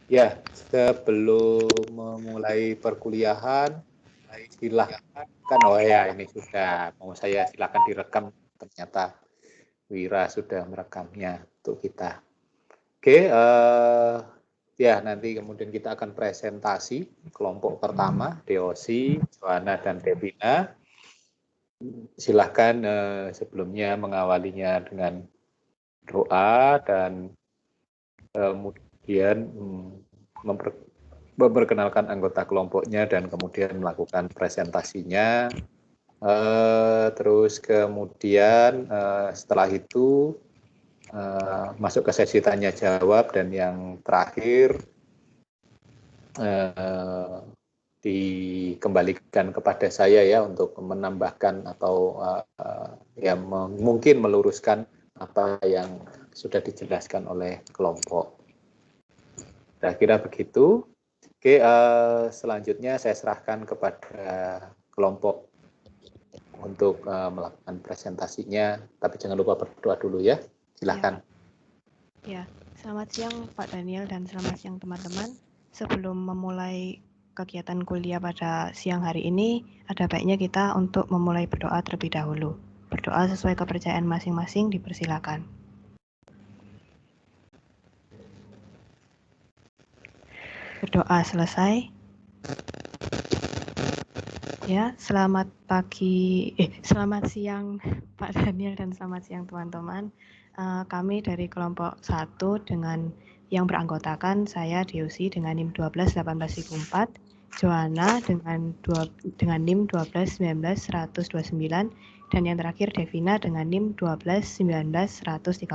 Ya, sebelum memulai perkuliahan, silahkan. Oh ya, ini sudah. Mau saya silakan direkam. Ternyata Wira sudah merekamnya untuk kita. Oke, ya nanti kemudian kita akan presentasi kelompok pertama, Deosi, Joanna, dan Devina. Silahkan sebelumnya mengawalinya dengan doa dan kemudian memperkenalkan anggota kelompoknya dan kemudian melakukan presentasinya. Terus kemudian setelah itu masuk ke sesi tanya jawab, dan yang terakhir dikembalikan kepada saya ya untuk menambahkan atau ya mungkin meluruskan apa yang sudah dijelaskan oleh kelompok. Kira-kira begitu. Oke, selanjutnya saya serahkan kepada kelompok untuk melakukan presentasinya, tapi jangan lupa berdoa dulu ya. Silakan. Ya, selamat siang Pak Daniel dan selamat siang teman-teman. Sebelum memulai kegiatan kuliah pada siang hari ini, ada baiknya kita untuk memulai berdoa terlebih dahulu. Berdoa sesuai kepercayaan masing-masing, dipersilakan. Berdoa selesai. Ya, selamat siang Pak Daniel dan selamat siang teman-teman. Kami dari kelompok 1 dengan yang beranggotakan saya Deosi dengan NIM 12-18004, Joanna dengan NIM 12-19-129, dan yang terakhir Devina dengan NIM 12-19-130.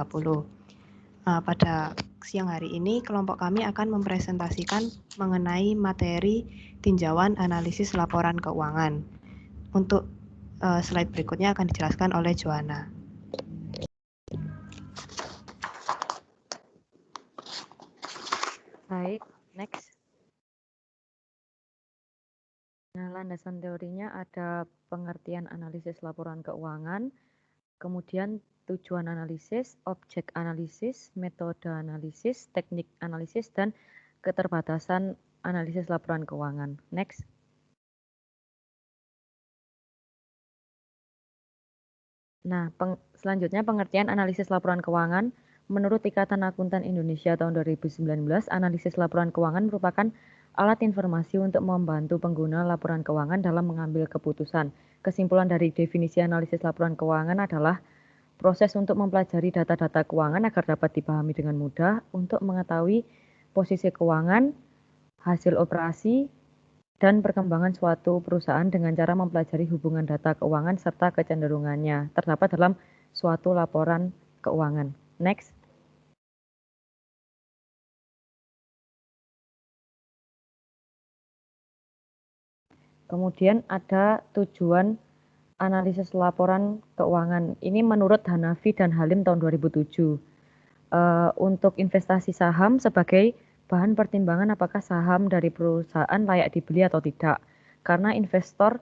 Pada siang hari ini kelompok kami akan mempresentasikan mengenai materi tinjauan analisis laporan keuangan. Untuk slide berikutnya akan dijelaskan oleh Joanna. Baik, next. Nah, landasan teorinya ada pengertian analisis laporan keuangan, kemudian tujuan analisis, objek analisis, metode analisis, teknik analisis, dan keterbatasan analisis laporan keuangan. Next. Nah, selanjutnya pengertian analisis laporan keuangan. Menurut Ikatan Akuntan Indonesia tahun 2019, analisis laporan keuangan merupakan alat informasi untuk membantu pengguna laporan keuangan dalam mengambil keputusan. Kesimpulan dari definisi analisis laporan keuangan adalah proses untuk mempelajari data-data keuangan agar dapat dipahami dengan mudah untuk mengetahui posisi keuangan, hasil operasi, dan perkembangan suatu perusahaan dengan cara mempelajari hubungan data keuangan serta kecenderungannya terdapat dalam suatu laporan keuangan. Next. Kemudian ada tujuan analisis laporan keuangan. Ini menurut Hanafi dan Halim tahun 2007. Untuk investasi saham sebagai bahan pertimbangan apakah saham dari perusahaan layak dibeli atau tidak. Karena investor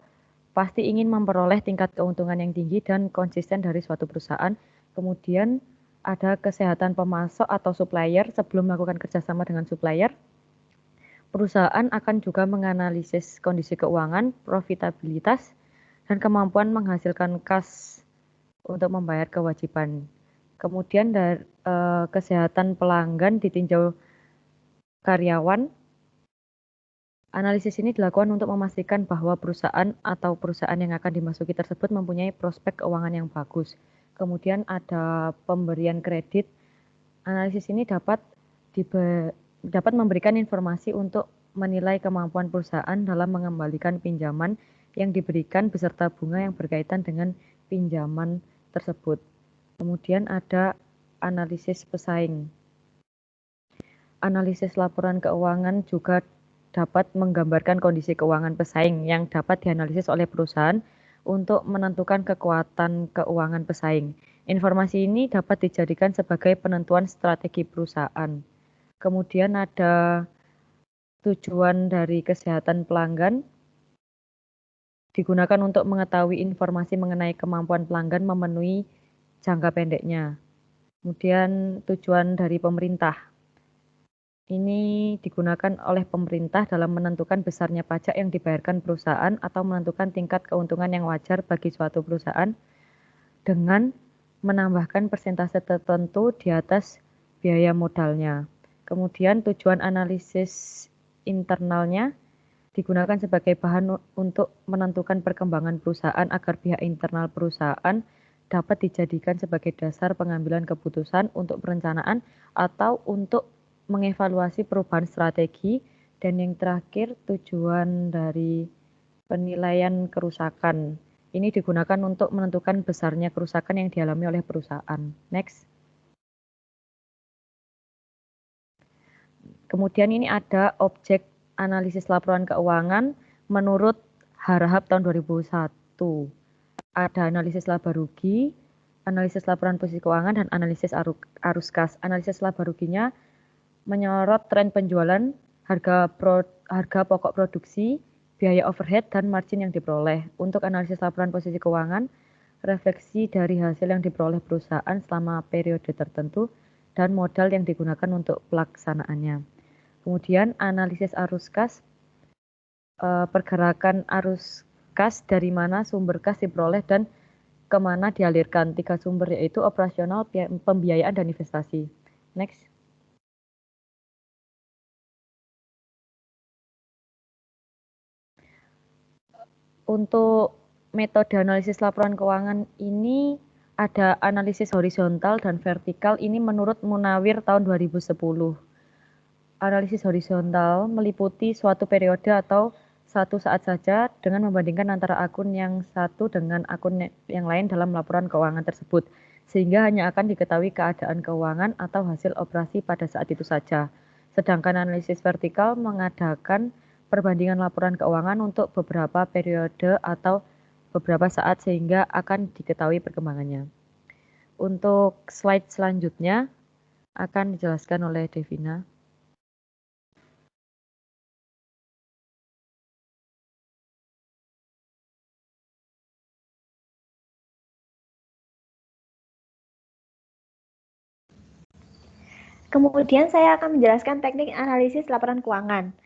pasti ingin memperoleh tingkat keuntungan yang tinggi dan konsisten dari suatu perusahaan. Kemudian ada kesehatan pemasok atau supplier sebelum melakukan kerjasama dengan supplier. Perusahaan akan juga menganalisis kondisi keuangan, profitabilitas, dan kemampuan menghasilkan kas untuk membayar kewajiban. Kemudian dari kesehatan pelanggan ditinjau karyawan. Analisis ini dilakukan untuk memastikan bahwa perusahaan atau perusahaan yang akan dimasuki tersebut mempunyai prospek keuangan yang bagus. Kemudian ada pemberian kredit. Analisis ini dapat memberikan informasi untuk menilai kemampuan perusahaan dalam mengembalikan pinjaman yang diberikan beserta bunga yang berkaitan dengan pinjaman tersebut. Kemudian ada analisis pesaing. Analisis laporan keuangan juga dapat menggambarkan kondisi keuangan pesaing yang dapat dianalisis oleh perusahaan untuk menentukan kekuatan keuangan pesaing. Informasi ini dapat dijadikan sebagai penentuan strategi perusahaan. Kemudian ada tujuan dari kesehatan pelanggan, digunakan untuk mengetahui informasi mengenai kemampuan pelanggan memenuhi jangka pendeknya. Kemudian tujuan dari pemerintah, Ini digunakan oleh pemerintah dalam menentukan besarnya pajak yang dibayarkan perusahaan atau menentukan tingkat keuntungan yang wajar bagi suatu perusahaan dengan menambahkan persentase tertentu di atas biaya modalnya. Kemudian tujuan analisis internalnya digunakan sebagai bahan untuk menentukan perkembangan perusahaan agar pihak internal perusahaan dapat dijadikan sebagai dasar pengambilan keputusan untuk perencanaan atau untuk mengevaluasi perubahan strategi, dan yang terakhir tujuan dari penilaian kerusakan. Ini digunakan untuk menentukan besarnya kerusakan yang dialami oleh perusahaan. Next. Kemudian ini ada objek analisis laporan keuangan menurut Harahap tahun 2001. Ada analisis laba rugi, analisis laporan posisi keuangan, dan analisis arus kas. Analisis laba ruginya menyorot tren penjualan, harga pokok produksi, biaya overhead, dan margin yang diperoleh. Untuk analisis laporan posisi keuangan, refleksi dari hasil yang diperoleh perusahaan selama periode tertentu dan modal yang digunakan untuk pelaksanaannya. Kemudian analisis arus kas, pergerakan arus kas, dari mana sumber kas diperoleh dan kemana dialirkan. 3 sumber yaitu operasional, pembiayaan, dan investasi. Next. Untuk metode analisis laporan keuangan ini ada analisis horizontal dan vertikal, ini menurut Munawir tahun 2010. Analisis horizontal meliputi suatu periode atau satu saat saja dengan membandingkan antara akun yang satu dengan akun yang lain dalam laporan keuangan tersebut, sehingga hanya akan diketahui keadaan keuangan atau hasil operasi pada saat itu saja. Sedangkan analisis vertikal mengadakan perbandingan laporan keuangan untuk beberapa periode atau beberapa saat sehingga akan diketahui perkembangannya. Untuk slide selanjutnya akan dijelaskan oleh Devina. Kemudian saya akan menjelaskan teknik analisis laporan keuangan.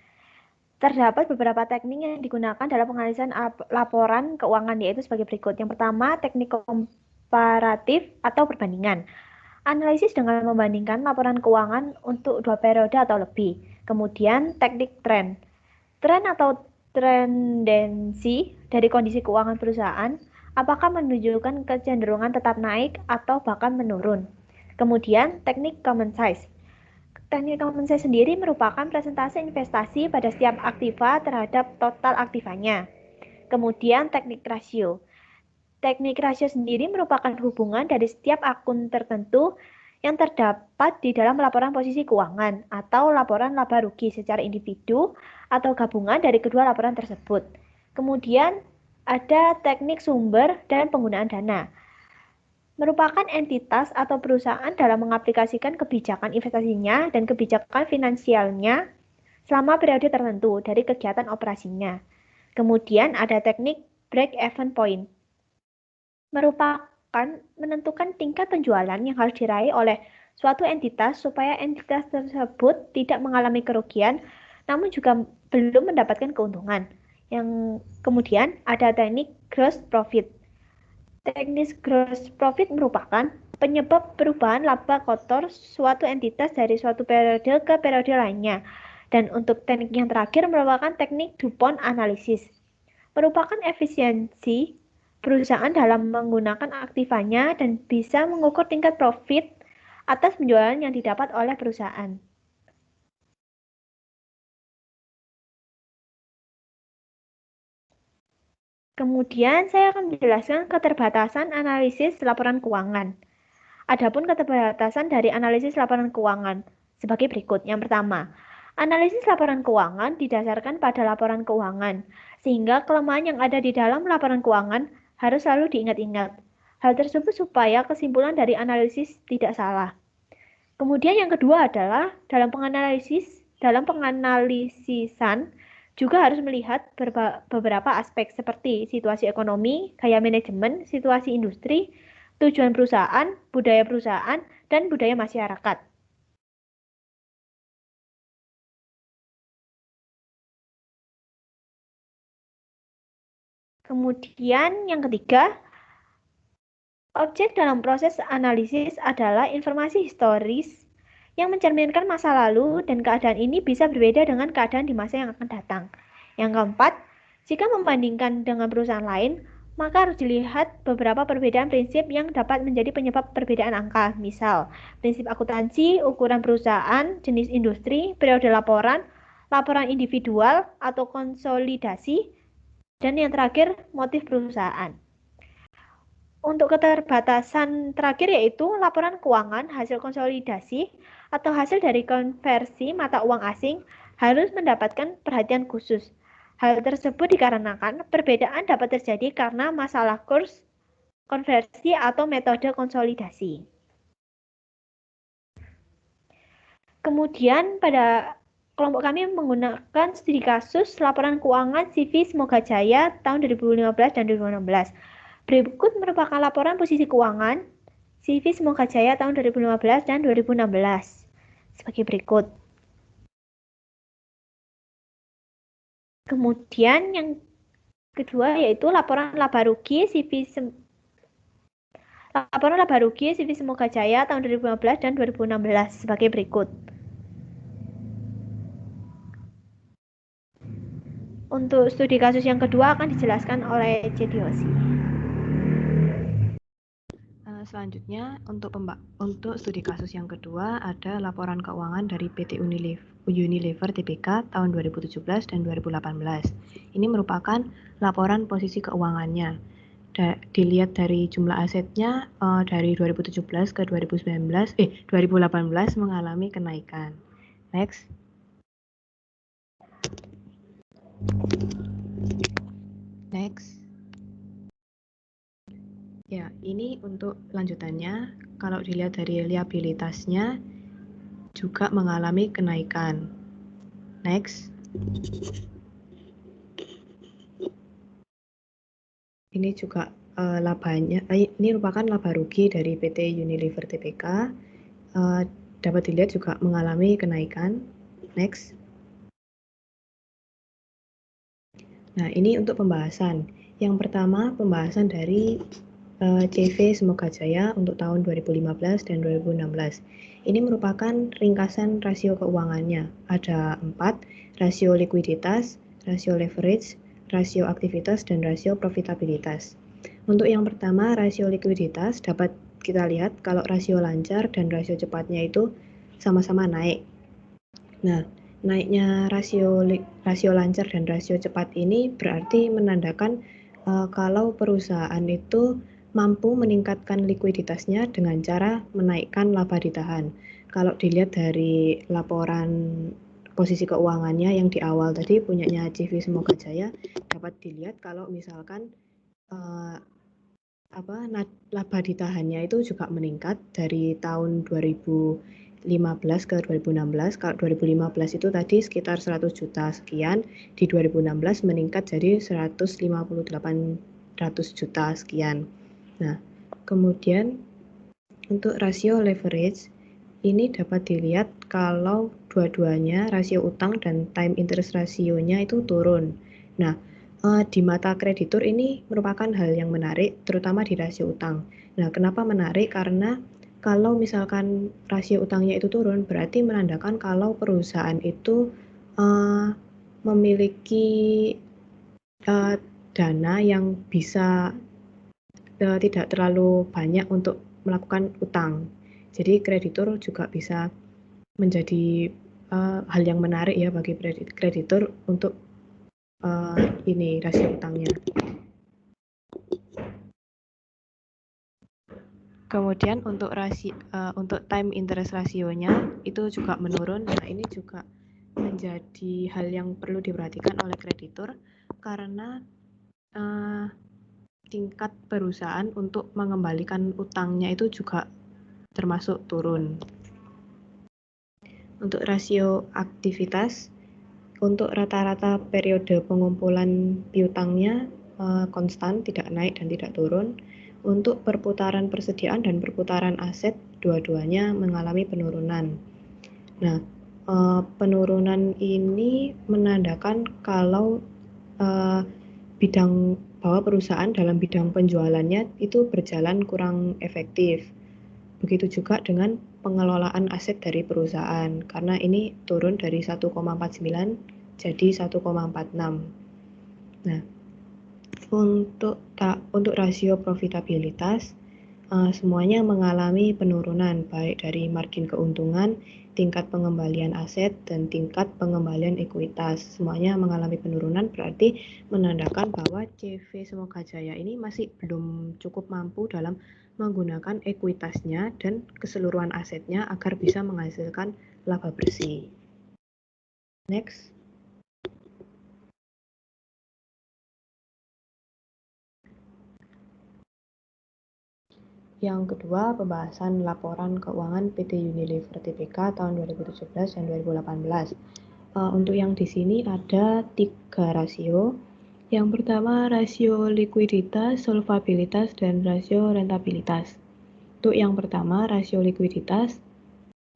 Terdapat beberapa teknik yang digunakan dalam penganalisan laporan keuangan, yaitu sebagai berikut. Yang pertama, teknik komparatif atau perbandingan. Analisis dengan membandingkan laporan keuangan untuk 2 periode atau lebih. Kemudian, teknik tren. Tren atau tendensi dari kondisi keuangan perusahaan, apakah menunjukkan kecenderungan tetap naik atau bahkan menurun. Kemudian, teknik common size. Teknik common size sendiri merupakan presentase investasi pada setiap aktiva terhadap total aktivanya. Kemudian, teknik rasio. Teknik rasio sendiri merupakan hubungan dari setiap akun tertentu yang terdapat di dalam laporan posisi keuangan atau laporan laba rugi secara individu atau gabungan dari kedua laporan tersebut. Kemudian ada teknik sumber dan penggunaan dana. Merupakan entitas atau perusahaan dalam mengaplikasikan kebijakan investasinya dan kebijakan finansialnya selama periode tertentu dari kegiatan operasinya. Kemudian ada teknik break-even point. Merupakan menentukan tingkat penjualan yang harus diraih oleh suatu entitas supaya entitas tersebut tidak mengalami kerugian namun juga belum mendapatkan keuntungan. Yang kemudian ada teknik gross profit. Teknis gross profit merupakan penyebab perubahan laba kotor suatu entitas dari suatu periode ke periode lainnya. Dan untuk teknik yang terakhir merupakan teknik DuPont analysis. Merupakan efisiensi perusahaan dalam menggunakan aktivanya dan bisa mengukur tingkat profit atas penjualan yang didapat oleh perusahaan. Kemudian saya akan menjelaskan keterbatasan analisis laporan keuangan. Adapun keterbatasan dari analisis laporan keuangan sebagai berikut. Yang pertama, analisis laporan keuangan didasarkan pada laporan keuangan, sehingga kelemahan yang ada di dalam laporan keuangan harus selalu diingat-ingat. Hal tersebut supaya kesimpulan dari analisis tidak salah. Kemudian yang kedua adalah dalam penganalisisan juga harus melihat beberapa aspek seperti situasi ekonomi, gaya manajemen, situasi industri, tujuan perusahaan, dan budaya masyarakat. Kemudian yang ketiga, objek dalam proses analisis adalah informasi historis yang mencerminkan masa lalu dan keadaan ini bisa berbeda dengan keadaan di masa yang akan datang. Yang keempat, jika membandingkan dengan perusahaan lain, maka harus dilihat beberapa perbedaan prinsip yang dapat menjadi penyebab perbedaan angka. Misal, prinsip akuntansi, ukuran perusahaan, jenis industri, periode laporan, laporan individual atau konsolidasi, dan yang terakhir, motif perusahaan. Untuk keterbatasan terakhir yaitu laporan keuangan hasil konsolidasi atau hasil dari konversi mata uang asing harus mendapatkan perhatian khusus. Hal tersebut dikarenakan perbedaan dapat terjadi karena masalah kurs konversi atau metode konsolidasi. Kemudian pada kelompok kami menggunakan studi kasus laporan keuangan CV Semoga Jaya tahun 2015 dan 2016. Berikut merupakan laporan posisi keuangan CV Semoga Jaya tahun 2015 dan 2016 sebagai berikut. Kemudian yang kedua yaitu laporan laba rugi CV Semoga Jaya tahun 2015 dan 2016 sebagai berikut. Untuk studi kasus yang kedua akan dijelaskan oleh Cediosi. Selanjutnya untuk studi kasus yang kedua ada laporan keuangan dari PT Unilever Tbk tahun 2017 dan 2018. Ini merupakan laporan posisi keuangannya. Dilihat dari jumlah asetnya dari 2017 ke 2018 mengalami kenaikan. Next. Ya, ini untuk lanjutannya. Kalau dilihat dari liabilitasnya juga mengalami kenaikan. Next. Ini juga labanya. Ini merupakan laba rugi dari PT Unilever Tbk. Dapat dilihat juga mengalami kenaikan. Next. Nah, ini untuk pembahasan. Yang pertama, pembahasan dari CV Semoga Jaya untuk tahun 2015 dan 2016. Ini merupakan ringkasan rasio keuangannya. Ada 4, rasio likuiditas, rasio leverage, rasio aktivitas, dan rasio profitabilitas. Untuk yang pertama, rasio likuiditas dapat kita lihat kalau rasio lancar dan rasio cepatnya itu sama-sama naik. Nah, naiknya rasio lancar dan rasio cepat ini berarti menandakan kalau perusahaan itu mampu meningkatkan likuiditasnya dengan cara menaikkan laba ditahan. Kalau dilihat dari laporan posisi keuangannya yang di awal tadi punyanya CV Semoga Jaya, dapat dilihat kalau misalkan laba ditahannya itu juga meningkat dari tahun 2015 ke 2016. Kalau 2015 itu tadi sekitar 100 juta sekian, di 2016 meningkat jadi 158 juta sekian. Nah, kemudian untuk rasio leverage ini dapat dilihat kalau dua-duanya rasio utang dan time interest rasionya itu turun. Nah, di mata kreditur ini merupakan hal yang menarik, terutama di rasio utang. Nah, kenapa menarik? Karena kalau misalkan rasio utangnya itu turun, berarti menandakan kalau perusahaan itu memiliki dana yang bisa tidak terlalu banyak untuk melakukan utang. Jadi kreditur juga bisa menjadi hal yang menarik ya bagi kreditur untuk ini rasio utangnya. Kemudian untuk time interest rasionya itu juga menurun. Nah, ini juga menjadi hal yang perlu diperhatikan oleh kreditur karena tingkat perusahaan untuk mengembalikan utangnya itu juga termasuk turun. Untuk rasio aktivitas, untuk rata-rata periode pengumpulan piutangnya konstan, tidak naik dan tidak turun. Untuk perputaran persediaan dan perputaran aset, dua-duanya mengalami penurunan. Nah, penurunan ini menandakan kalau bidang bahwa perusahaan dalam bidang penjualannya itu berjalan kurang efektif. Begitu juga dengan pengelolaan aset dari perusahaan, karena ini turun dari 1,49 jadi 1,46. Nah, untuk rasio profitabilitas, semuanya mengalami penurunan, baik dari margin keuntungan, tingkat pengembalian aset, dan tingkat pengembalian ekuitas. Semuanya mengalami penurunan, berarti menandakan bahwa CV Semoga Jaya ini masih belum cukup mampu dalam menggunakan ekuitasnya dan keseluruhan asetnya agar bisa menghasilkan laba bersih. Next. Yang kedua, pembahasan laporan keuangan PT Unilever Tbk tahun 2017 dan 2018. Untuk yang di sini ada 3 rasio. Yang pertama, rasio likuiditas, solvabilitas, dan rasio rentabilitas. Untuk yang pertama, rasio likuiditas,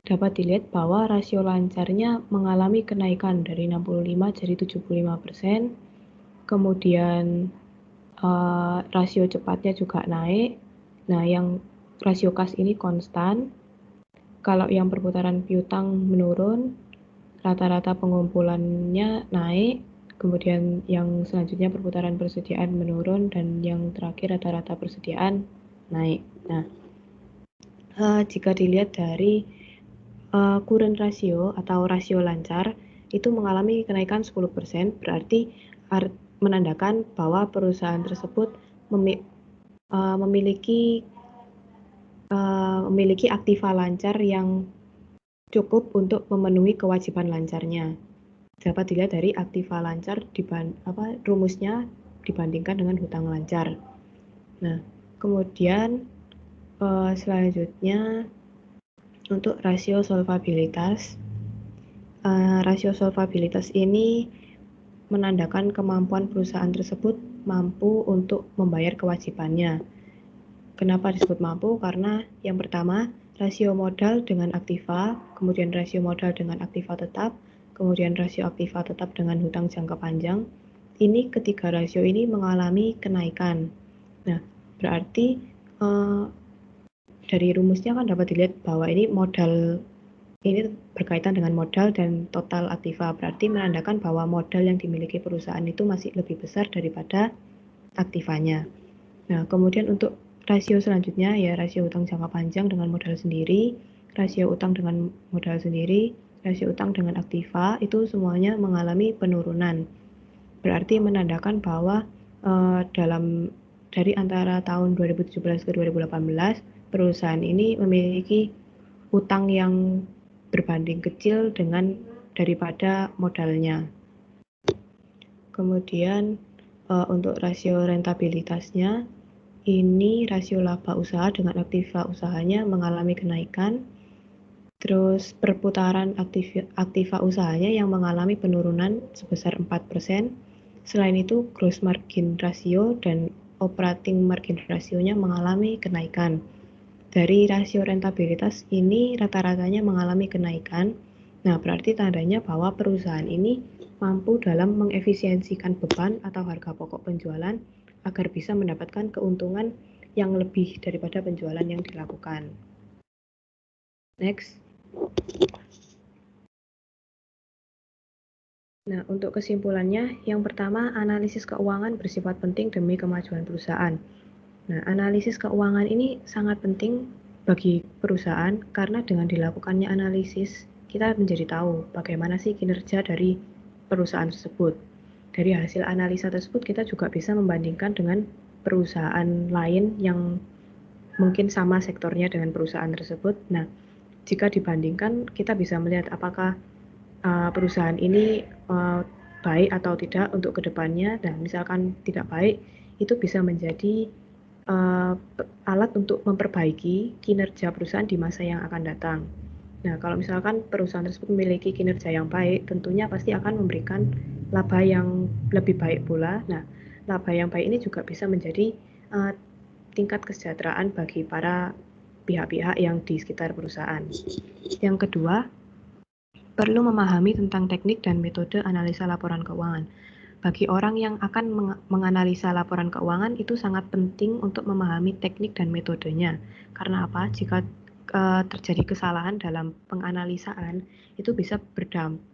dapat dilihat bahwa rasio lancarnya mengalami kenaikan dari 65 jadi 75%. Kemudian rasio cepatnya juga naik. Nah, yang rasio kas ini konstan. Kalau yang perputaran piutang menurun, rata-rata pengumpulannya naik. Kemudian yang selanjutnya perputaran persediaan menurun, dan yang terakhir rata-rata persediaan naik. Nah, jika dilihat dari current ratio atau rasio lancar itu mengalami kenaikan 10%, berarti menandakan bahwa perusahaan tersebut memiliki aktiva lancar yang cukup untuk memenuhi kewajiban lancarnya. Dapat dilihat dari aktiva lancar rumusnya dibandingkan dengan hutang lancar. Nah, kemudian selanjutnya untuk rasio solvabilitas. Rasio solvabilitas ini menandakan kemampuan perusahaan tersebut mampu untuk membayar kewajibannya. Kenapa disebut mampu? Karena yang pertama, rasio modal dengan aktiva, kemudian rasio modal dengan aktiva tetap, kemudian rasio aktiva tetap dengan hutang jangka panjang. Ini ketiga rasio ini mengalami kenaikan. Nah, berarti dari rumusnya kan dapat dilihat bahwa ini modal ini berkaitan dengan modal dan total aktiva, berarti menandakan bahwa modal yang dimiliki perusahaan itu masih lebih besar daripada aktivanya. Nah, kemudian untuk rasio selanjutnya ya rasio utang jangka panjang dengan modal sendiri, rasio utang dengan modal sendiri, rasio utang dengan aktiva, itu semuanya mengalami penurunan. Berarti menandakan bahwa dari antara tahun 2017 ke 2018, perusahaan ini memiliki utang yang berbanding kecil daripada modalnya. Kemudian untuk rasio rentabilitasnya, ini rasio laba usaha dengan aktiva usahanya mengalami kenaikan. Terus perputaran aktiva usahanya yang mengalami penurunan sebesar 4%. Selain itu, gross margin ratio dan operating margin ratio-nya mengalami kenaikan. Dari rasio rentabilitas ini rata-ratanya mengalami kenaikan. Nah, berarti tandanya bahwa perusahaan ini mampu dalam mengefisiensikan beban atau harga pokok penjualan agar bisa mendapatkan keuntungan yang lebih daripada penjualan yang dilakukan. Next. Nah, untuk kesimpulannya, yang pertama, analisis keuangan bersifat penting demi kemajuan perusahaan. Nah, analisis keuangan ini sangat penting bagi perusahaan karena dengan dilakukannya analisis, kita menjadi tahu bagaimana sih kinerja dari perusahaan tersebut. Dari hasil analisa tersebut, kita juga bisa membandingkan dengan perusahaan lain yang mungkin sama sektornya dengan perusahaan tersebut. Nah, jika dibandingkan, kita bisa melihat apakah perusahaan ini baik atau tidak untuk kedepannya. Dan misalkan tidak baik, itu bisa menjadi alat untuk memperbaiki kinerja perusahaan di masa yang akan datang. Nah, kalau misalkan perusahaan tersebut memiliki kinerja yang baik, tentunya pasti akan memberikan laba yang lebih baik pula. Nah, laba yang baik ini juga bisa menjadi tingkat kesejahteraan bagi para pihak-pihak yang di sekitar perusahaan. Yang kedua, perlu memahami tentang teknik dan metode analisa laporan keuangan. bagi orang yang akan menganalisa laporan keuangan itu sangat penting untuk memahami teknik dan metodenya. Karena apa? Jika terjadi kesalahan dalam penganalisaan, itu bisa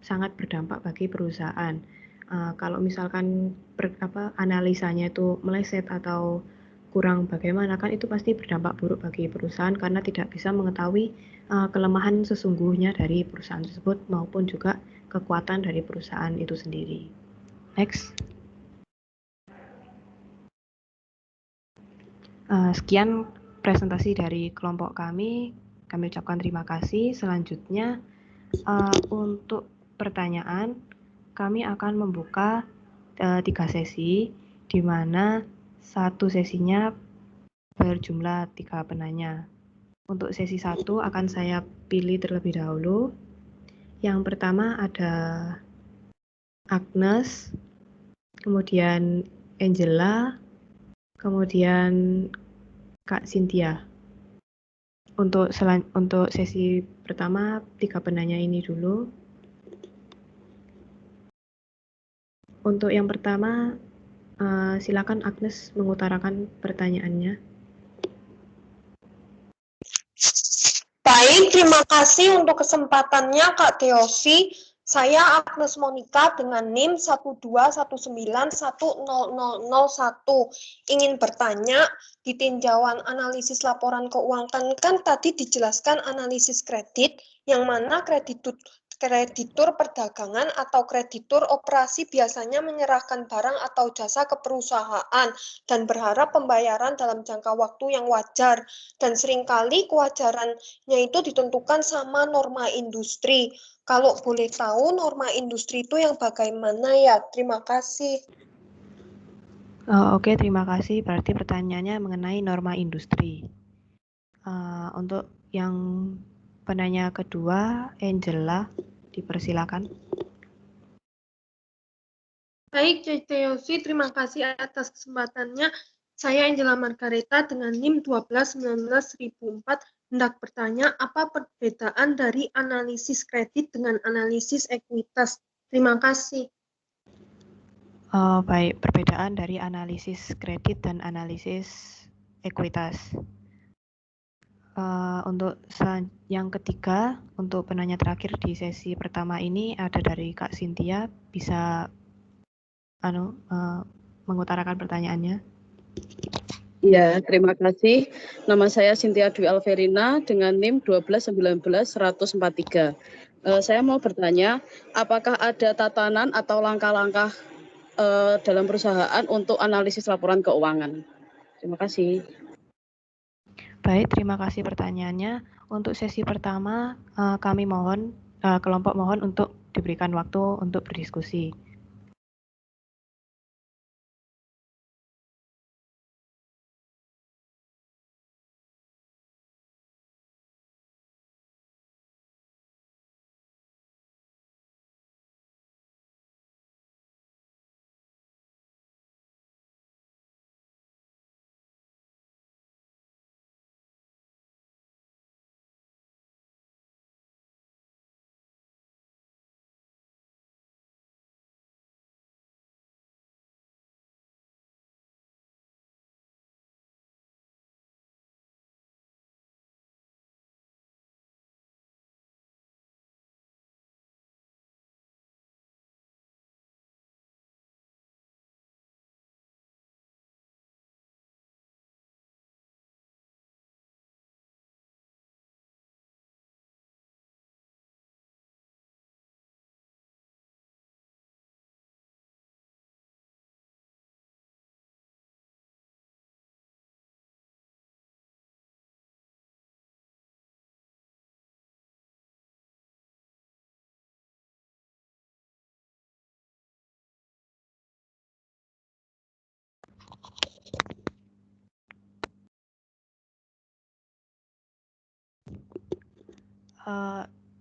sangat berdampak bagi perusahaan. Kalau misalkan analisanya itu meleset atau kurang bagaimana, kan itu pasti berdampak buruk bagi perusahaan karena tidak bisa mengetahui kelemahan sesungguhnya dari perusahaan tersebut maupun juga kekuatan dari perusahaan itu sendiri. Next. Sekian presentasi dari kelompok kami. Kami ucapkan terima kasih. Selanjutnya, untuk pertanyaan, kami akan membuka 3 sesi, di mana satu sesinya berjumlah 3 penanya. Untuk sesi 1 akan saya pilih terlebih dahulu. Yang pertama ada Agnes, kemudian Angela, kemudian Kak Cynthia. Untuk sesi pertama 3 penanya ini dulu. Untuk yang pertama, silakan Agnes mengutarakan pertanyaannya. Baik, terima kasih untuk kesempatannya Kak Teosi. Saya Agnes Monica dengan NIM 121910001. Ingin bertanya, di tinjauan analisis laporan keuangan kan tadi dijelaskan analisis kredit, yang mana kreditur perdagangan atau kreditur operasi biasanya menyerahkan barang atau jasa ke perusahaan dan berharap pembayaran dalam jangka waktu yang wajar. Dan seringkali kewajarannya itu ditentukan sama norma industri. Kalau boleh tahu norma industri itu yang bagaimana ya? Terima kasih. Oke, terima kasih. Berarti pertanyaannya mengenai norma industri. Untuk yang penanya kedua, Angela, dipersilakan. Baik, Teosi, terima kasih atas kesempatannya. Saya Angela Margareta dengan NIM 1219004 hendak bertanya apa perbedaan dari analisis kredit dengan analisis ekuitas. Terima kasih. Baik, perbedaan dari analisis kredit dan analisis ekuitas. Untuk yang ketiga, untuk penanya terakhir di sesi pertama ini ada dari Kak Cynthia, bisa mengutarakan pertanyaannya. Ya, terima kasih. Nama saya Cynthia Dwi Alverina dengan NIM 1219143. Saya mau bertanya, apakah ada tatanan atau langkah-langkah dalam perusahaan untuk analisis laporan keuangan? Terima kasih. Baik, terima kasih pertanyaannya. Untuk sesi pertama, kami mohon, kelompok mohon untuk diberikan waktu untuk berdiskusi.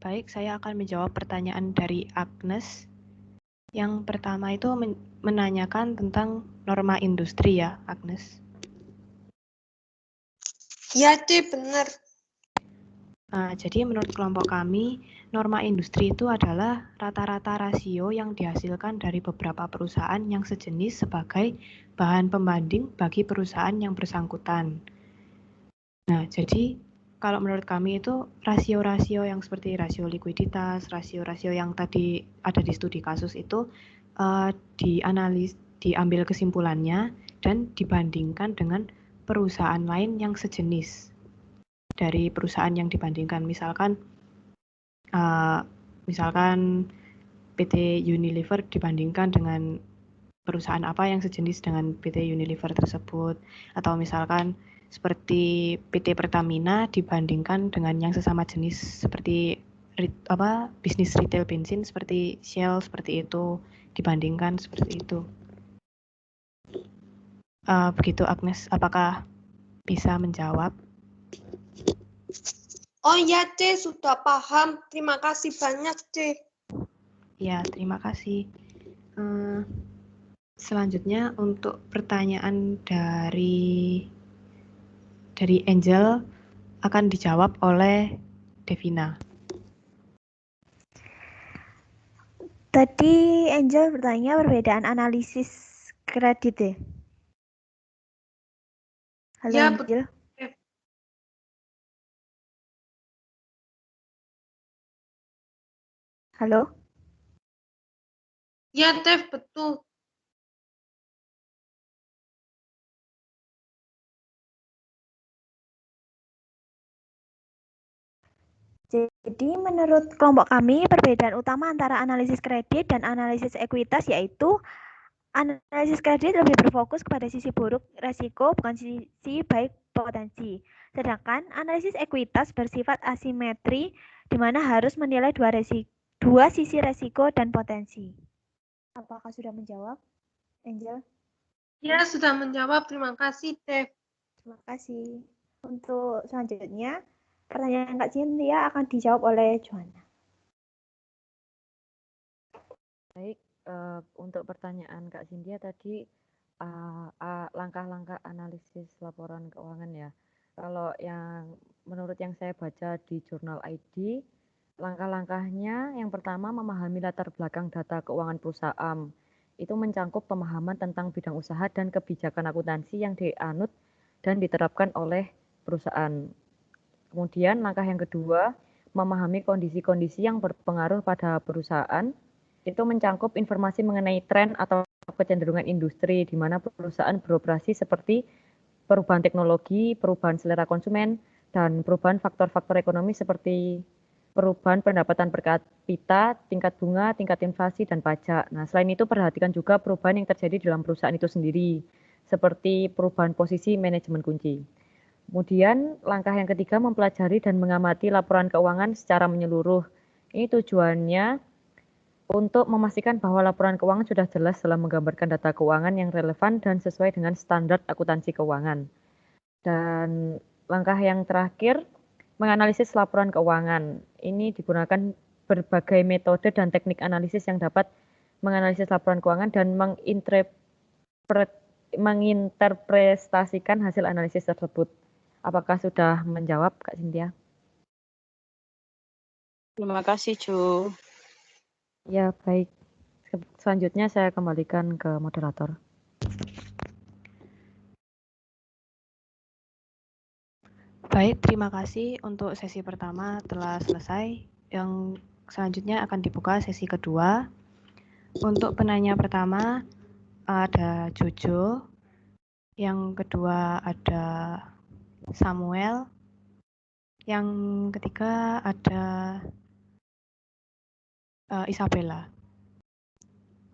Baik, saya akan menjawab pertanyaan dari Agnes. Yang pertama itu menanyakan tentang norma industri ya, Agnes? Ya, benar. Jadi menurut kelompok kami, norma industri itu adalah rata-rata rasio yang dihasilkan dari beberapa perusahaan yang sejenis sebagai bahan pembanding bagi perusahaan yang bersangkutan. Nah, jadi kalau menurut kami itu rasio-rasio yang seperti rasio likuiditas, rasio-rasio yang tadi ada di studi kasus itu diambil kesimpulannya dan dibandingkan dengan perusahaan lain yang sejenis dari perusahaan yang dibandingkan. Misalkan PT Unilever dibandingkan dengan perusahaan apa yang sejenis dengan PT Unilever tersebut, atau misalkan seperti PT Pertamina dibandingkan dengan yang sesama jenis seperti bisnis retail bensin seperti Shell, seperti itu, dibandingkan seperti itu. Begitu Agnes, apakah bisa menjawab? Oh ya, C, sudah paham. Terima kasih banyak, C. Ya, terima kasih. Selanjutnya untuk pertanyaan dari Angel akan dijawab oleh Devina. Tadi Angel bertanya perbedaan analisis kredit ya? Halo Ya, Angel. Halo? Ya, Dev, betul. Jadi menurut kelompok kami, perbedaan utama antara analisis kredit dan analisis ekuitas yaitu analisis kredit lebih berfokus kepada sisi buruk resiko, bukan sisi baik potensi. Sedangkan analisis ekuitas bersifat asimetri, di mana harus menilai dua sisi resiko dan potensi. Apakah sudah menjawab, Angel? Ya, sudah menjawab. Terima kasih, Dev. Terima kasih. Untuk selanjutnya, pertanyaan Kak Cynthia akan dijawab oleh Joanna. Baik, untuk pertanyaan Kak Cynthia tadi, langkah-langkah analisis laporan keuangan ya. Kalau menurut yang saya baca di jurnal ID, langkah-langkahnya yang pertama memahami latar belakang data keuangan perusahaan. Itu mencakup pemahaman tentang bidang usaha dan kebijakan akuntansi yang dianut dan diterapkan oleh perusahaan. Kemudian langkah yang kedua, memahami kondisi-kondisi yang berpengaruh pada perusahaan. Itu mencakup informasi mengenai tren atau kecenderungan industri di mana perusahaan beroperasi seperti perubahan teknologi, perubahan selera konsumen, dan perubahan faktor-faktor ekonomi seperti perubahan pendapatan per kapita, tingkat bunga, tingkat inflasi, dan pajak. Nah, selain itu perhatikan juga perubahan yang terjadi dalam perusahaan itu sendiri, seperti perubahan posisi manajemen kunci. Kemudian langkah yang ketiga mempelajari dan mengamati laporan keuangan secara menyeluruh. Ini tujuannya untuk memastikan bahwa laporan keuangan sudah jelas dalam menggambarkan data keuangan yang relevan dan sesuai dengan standar akuntansi keuangan. Dan langkah yang terakhir, menganalisis laporan keuangan. Ini digunakan berbagai metode dan teknik analisis yang dapat menganalisis laporan keuangan dan menginterpretasikan hasil analisis tersebut. Apakah sudah menjawab, Kak Cynthia? Terima kasih, Jo. Ya, baik. Selanjutnya saya kembalikan ke moderator. Baik, terima kasih untuk sesi pertama telah selesai. Yang selanjutnya akan dibuka sesi kedua. Untuk penanya pertama ada Jojo, yang kedua ada Samuel, yang ketiga ada Isabella.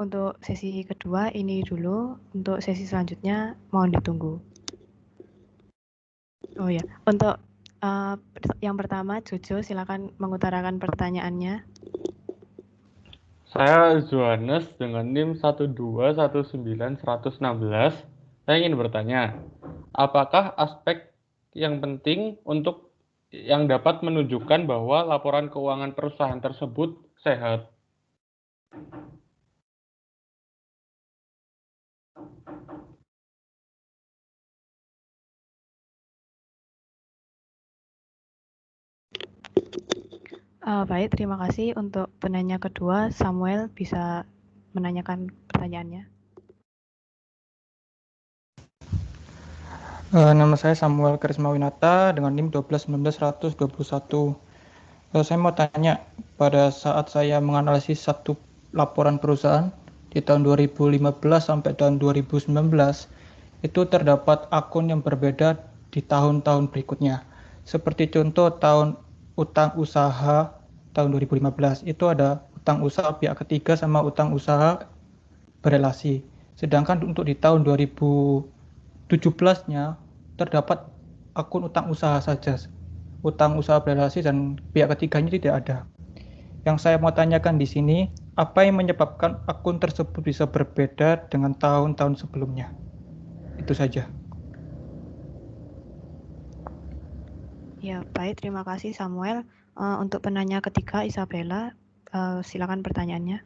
Untuk sesi kedua ini dulu, untuk sesi selanjutnya mohon ditunggu. Oh ya, untuk yang pertama Jojo silakan mengutarakan pertanyaannya. Saya Johannes dengan NIM 1219116. Saya ingin bertanya, apakah aspek yang penting untuk yang dapat menunjukkan bahwa laporan keuangan perusahaan tersebut sehat? Baik, terima kasih. Untuk penanya kedua, Samuel bisa menanyakan pertanyaannya. Nama saya Samuel Karismawinata dengan NIM 1219121. Saya mau tanya, pada saat saya menganalisis satu laporan perusahaan di tahun 2015 sampai tahun 2019, itu terdapat akun yang berbeda di tahun-tahun berikutnya. Seperti contoh tahun utang usaha tahun 2015, itu ada utang usaha pihak ketiga sama utang usaha berelasi. Sedangkan untuk di tahun 2017-nya terdapat akun utang usaha saja. Utang usaha berelasi dan pihak ketiganya tidak ada. Yang saya mau tanyakan di sini, apa yang menyebabkan akun tersebut bisa berbeda dengan tahun-tahun sebelumnya? Itu saja. Ya, baik. Terima kasih, Samuel. Untuk penanya ketiga, Isabella, silakan pertanyaannya.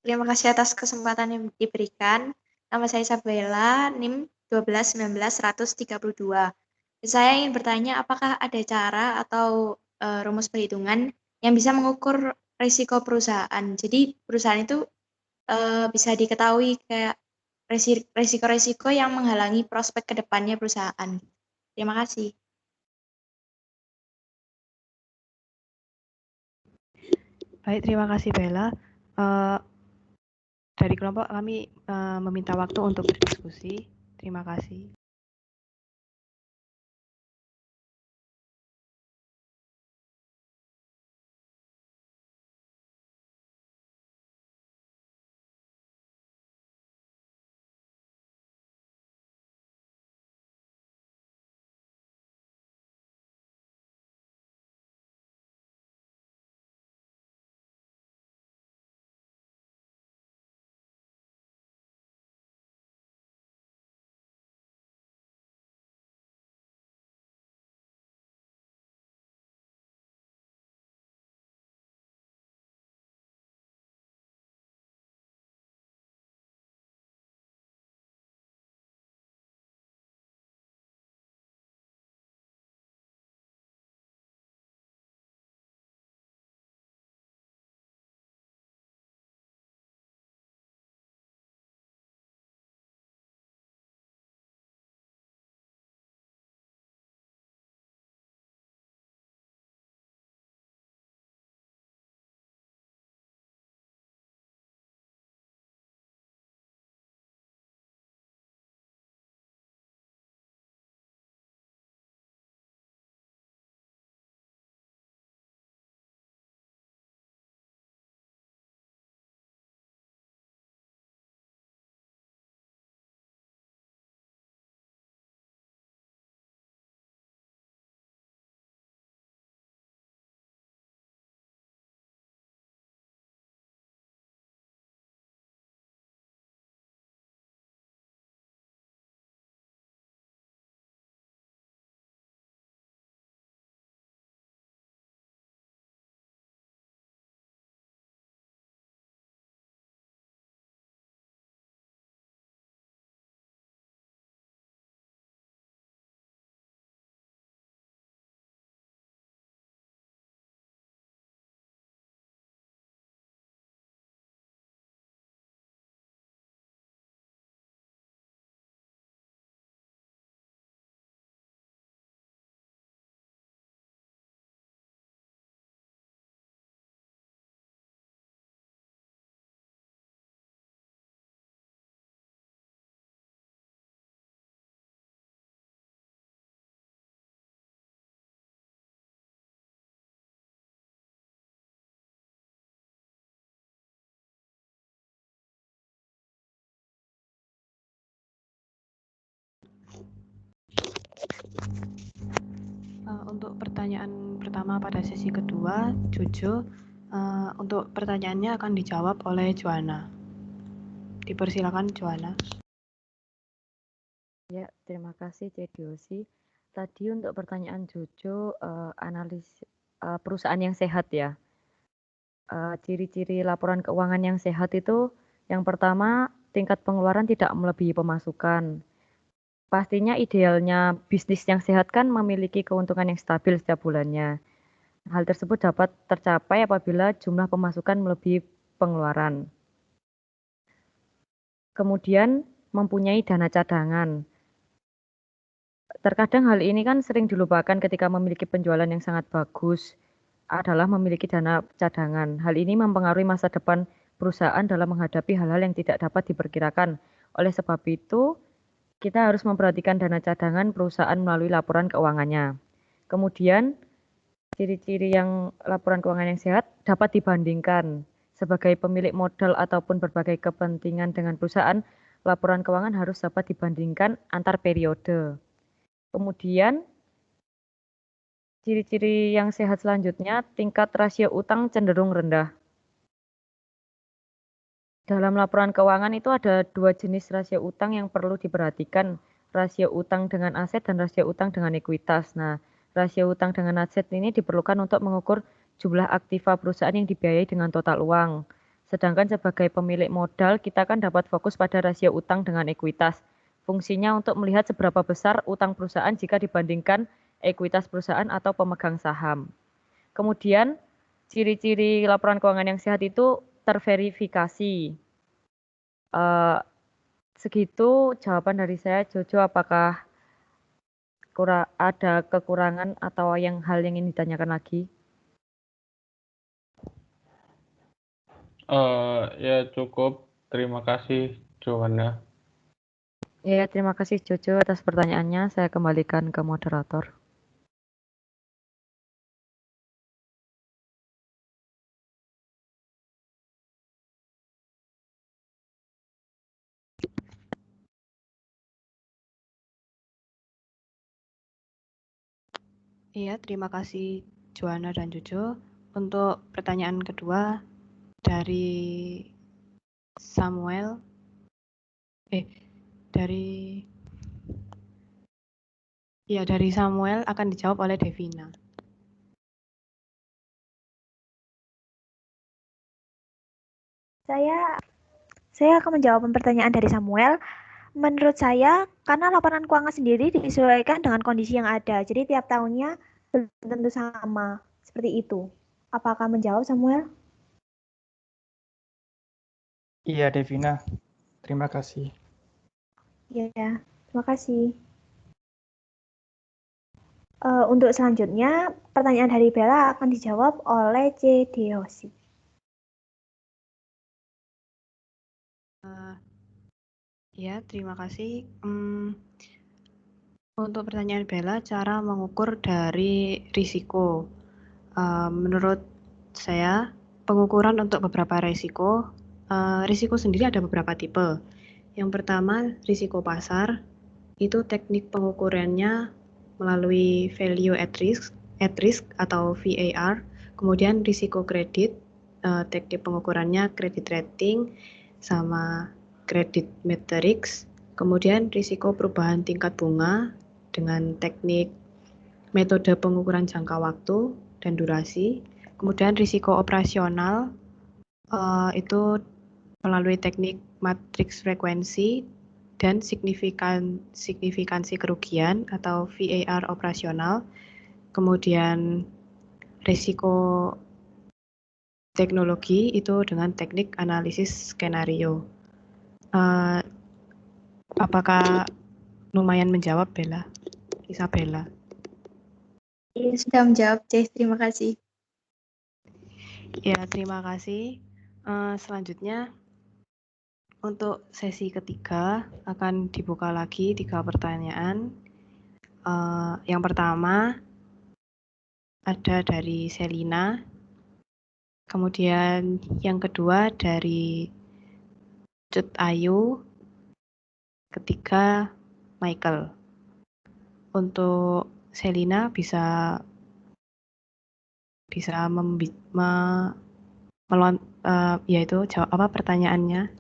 Terima kasih atas kesempatan yang diberikan. Nama saya Isabella, NIM 1219132. Saya ingin bertanya, apakah ada cara atau rumus perhitungan yang bisa mengukur risiko perusahaan? Jadi perusahaan itu bisa diketahui kayak risiko-risiko yang menghalangi prospek ke depannya perusahaan. Terima kasih. Baik, terima kasih, Bella. Dari kelompok kami meminta waktu untuk berdiskusi. Terima kasih. Untuk pertanyaan pertama pada sesi kedua, Jojo, untuk pertanyaannya akan dijawab oleh Joanna. Dipersilakan, Joanna. Ya, terima kasih Cediosi. Tadi untuk pertanyaan Jojo, analis perusahaan yang sehat ya. Ciri-ciri laporan keuangan yang sehat itu yang pertama, tingkat pengeluaran tidak melebihi pemasukan. Pastinya idealnya bisnis yang sehat kan memiliki keuntungan yang stabil setiap bulannya. Hal tersebut dapat tercapai apabila jumlah pemasukan melebihi pengeluaran. Kemudian mempunyai dana cadangan. Terkadang hal ini kan sering dilupakan ketika memiliki penjualan yang sangat bagus adalah memiliki dana cadangan. Hal ini mempengaruhi masa depan perusahaan dalam menghadapi hal-hal yang tidak dapat diperkirakan. Oleh sebab itu, kita harus memperhatikan dana cadangan perusahaan melalui laporan keuangannya. Kemudian, ciri-ciri yang laporan keuangan yang sehat dapat dibandingkan. Sebagai pemilik modal ataupun berbagai kepentingan dengan perusahaan, laporan keuangan harus dapat dibandingkan antar periode. Kemudian, ciri-ciri yang sehat selanjutnya, tingkat rasio utang cenderung rendah. Dalam laporan keuangan itu ada 2 jenis rasio utang yang perlu diperhatikan, rasio utang dengan aset dan rasio utang dengan ekuitas. Nah, rasio utang dengan aset ini diperlukan untuk mengukur jumlah aktiva perusahaan yang dibiayai dengan total uang. Sedangkan sebagai pemilik modal, kita kan dapat fokus pada rasio utang dengan ekuitas. Fungsinya untuk melihat seberapa besar utang perusahaan jika dibandingkan ekuitas perusahaan atau pemegang saham. Kemudian, ciri-ciri laporan keuangan yang sehat itu terverifikasi. Segitu jawaban dari saya. Jojo, apakah ada kekurangan atau hal yang ingin ditanyakan lagi? Ya cukup. Terima kasih, Joanna. Ya, terima kasih Jojo atas pertanyaannya. Saya kembalikan ke moderator. Iya, terima kasih Joanna dan Jojo. Untuk pertanyaan kedua dari Samuel, dari Samuel akan dijawab oleh Devina. Saya akan menjawab pertanyaan dari Samuel. Menurut saya, karena laporan keuangan sendiri disesuaikan dengan kondisi yang ada, jadi tiap tahunnya belum tentu sama, seperti itu. Apakah menjawab, Samuel? Iya, Devina. Terima kasih. Iya, terima kasih. Untuk selanjutnya, pertanyaan dari Bella akan dijawab oleh C. Deosi. Ya, terima kasih. Untuk pertanyaan Bella, cara mengukur dari risiko. Menurut saya, pengukuran untuk beberapa risiko sendiri ada beberapa tipe. Yang pertama, risiko pasar. Itu teknik pengukurannya melalui value at risk atau VAR. Kemudian risiko kredit, teknik pengukurannya credit rating sama credit metrics. Kemudian risiko perubahan tingkat bunga dengan teknik metode pengukuran jangka waktu dan durasi. Kemudian risiko operasional itu melalui teknik matriks frekuensi dan signifikansi kerugian atau VAR operasional. Kemudian risiko teknologi itu dengan teknik analisis skenario. Apakah lumayan menjawab, Bella? Isabella? Iya, sudah menjawab, Cez. Terima kasih. Ya, terima kasih. Selanjutnya, untuk sesi ketiga akan dibuka lagi 3 pertanyaan. Yang pertama ada dari Selina, kemudian yang kedua dari Cut Ayu, ketiga Michael. Untuk Selina bisa yaitu jawab apa pertanyaannya?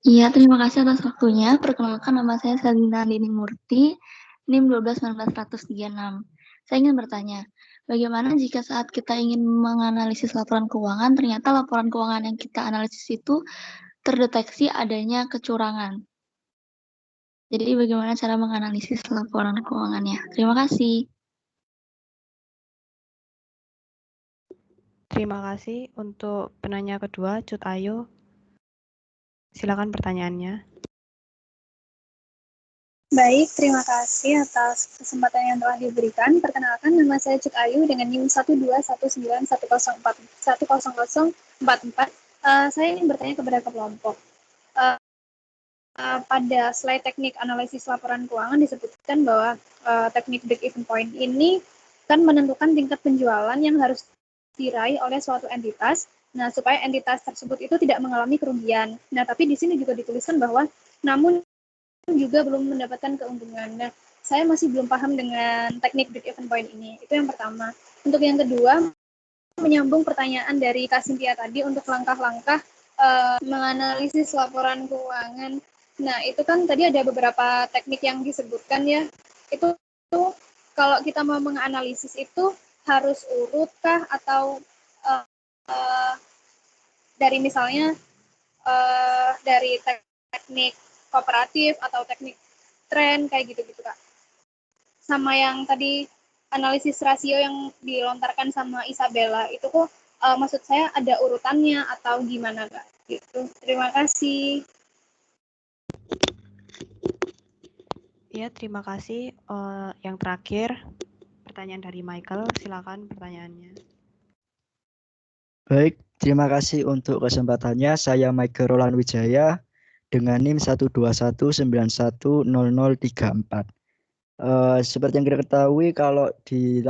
Iya, terima kasih atas waktunya. Perkenalkan, nama saya Selina Dini Murti, NIM 1219136. Saya ingin bertanya, bagaimana jika saat kita ingin menganalisis laporan keuangan, ternyata laporan keuangan yang kita analisis itu terdeteksi adanya kecurangan? Jadi bagaimana cara menganalisis laporan keuangannya? Terima kasih. Terima kasih. Untuk penanya kedua, Cut Ayu. Silakan pertanyaannya. Baik, terima kasih atas kesempatan yang telah diberikan. Perkenalkan, nama saya Cut Ayu dengan NIM 121910444. Saya ingin bertanya kepada kelompok. Pada slide teknik analisis laporan keuangan disebutkan bahwa teknik break-even point ini kan menentukan tingkat penjualan yang harus diraih oleh suatu entitas. Nah, supaya entitas tersebut itu tidak mengalami kerugian. Nah, tapi di sini juga dituliskan bahwa namun juga belum mendapatkan keuntungan. Nah, saya masih belum paham dengan teknik break-even point ini. Itu yang pertama. Untuk yang kedua, menyambung pertanyaan dari Kak Cynthia tadi untuk langkah-langkah menganalisis laporan keuangan. Nah, itu kan tadi ada beberapa teknik yang disebutkan ya. Itu kalau kita mau menganalisis itu harus urutkah atau dari misalnya dari teknik kooperatif atau teknik tren kayak gitu-gitu Kak. Sama yang tadi analisis rasio yang dilontarkan sama Isabella itu kok maksud saya ada urutannya atau gimana Kak? Gitu. Terima kasih. Ya, terima kasih. Yang terakhir, pertanyaan dari Michael. Silakan pertanyaannya. Baik, terima kasih untuk kesempatannya. Saya Michael Roland Wijaya dengan NIM 121910034. Seperti yang kita ketahui, kalau di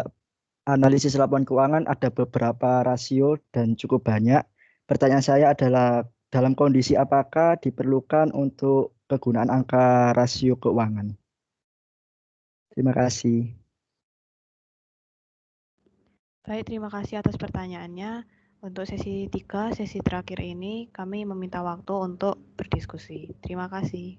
analisis laporan keuangan ada beberapa rasio dan cukup banyak. Pertanyaan saya adalah dalam kondisi apakah diperlukan untuk kegunaan angka rasio keuangan? Terima kasih. Baik, terima kasih atas pertanyaannya. Untuk sesi 3, sesi terakhir ini, kami meminta waktu untuk berdiskusi. Terima kasih.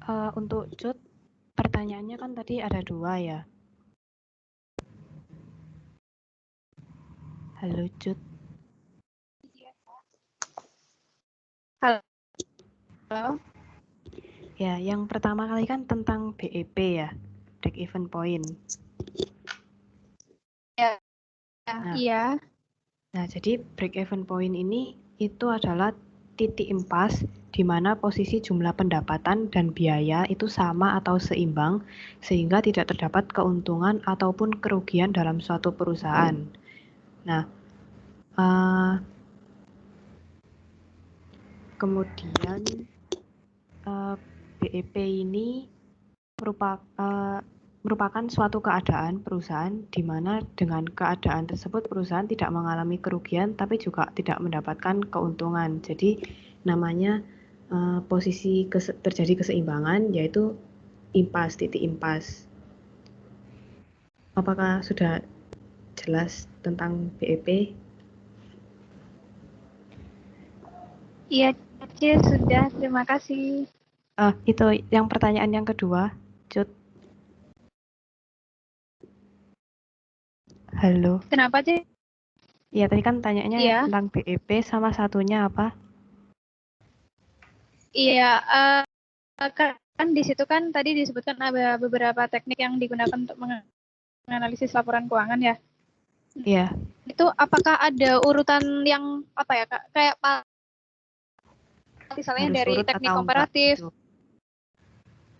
Untuk Cut, pertanyaannya kan tadi ada 2 ya. Halo Cut. Halo. Ya, yang pertama kali kan tentang BEP ya, break even point. Ya. Nah, Iya. Nah, jadi break even point ini itu adalah titik impas di mana posisi jumlah pendapatan dan biaya itu sama atau seimbang sehingga tidak terdapat keuntungan ataupun kerugian dalam suatu perusahaan. Nah, kemudian BEP ini merupakan suatu keadaan perusahaan di mana dengan keadaan tersebut perusahaan tidak mengalami kerugian tapi juga tidak mendapatkan keuntungan. Jadi namanya posisi terjadi keseimbangan yaitu impas, titik impas. Apakah sudah jelas tentang BEP? Iya, sudah. Terima kasih. Itu yang pertanyaan yang kedua, Cut. Halo. Kenapa, Ci? Iya, tadi kan tanyanya Iya. tentang BEP sama satunya apa? Iya, kan di situ kan tadi disebutkan ada beberapa teknik yang digunakan untuk menganalisis laporan keuangan ya. Iya. Itu apakah ada urutan yang apa ya, Kak? Kayak misalnya Harus dari urut teknik atau komparatif, enggak, gitu.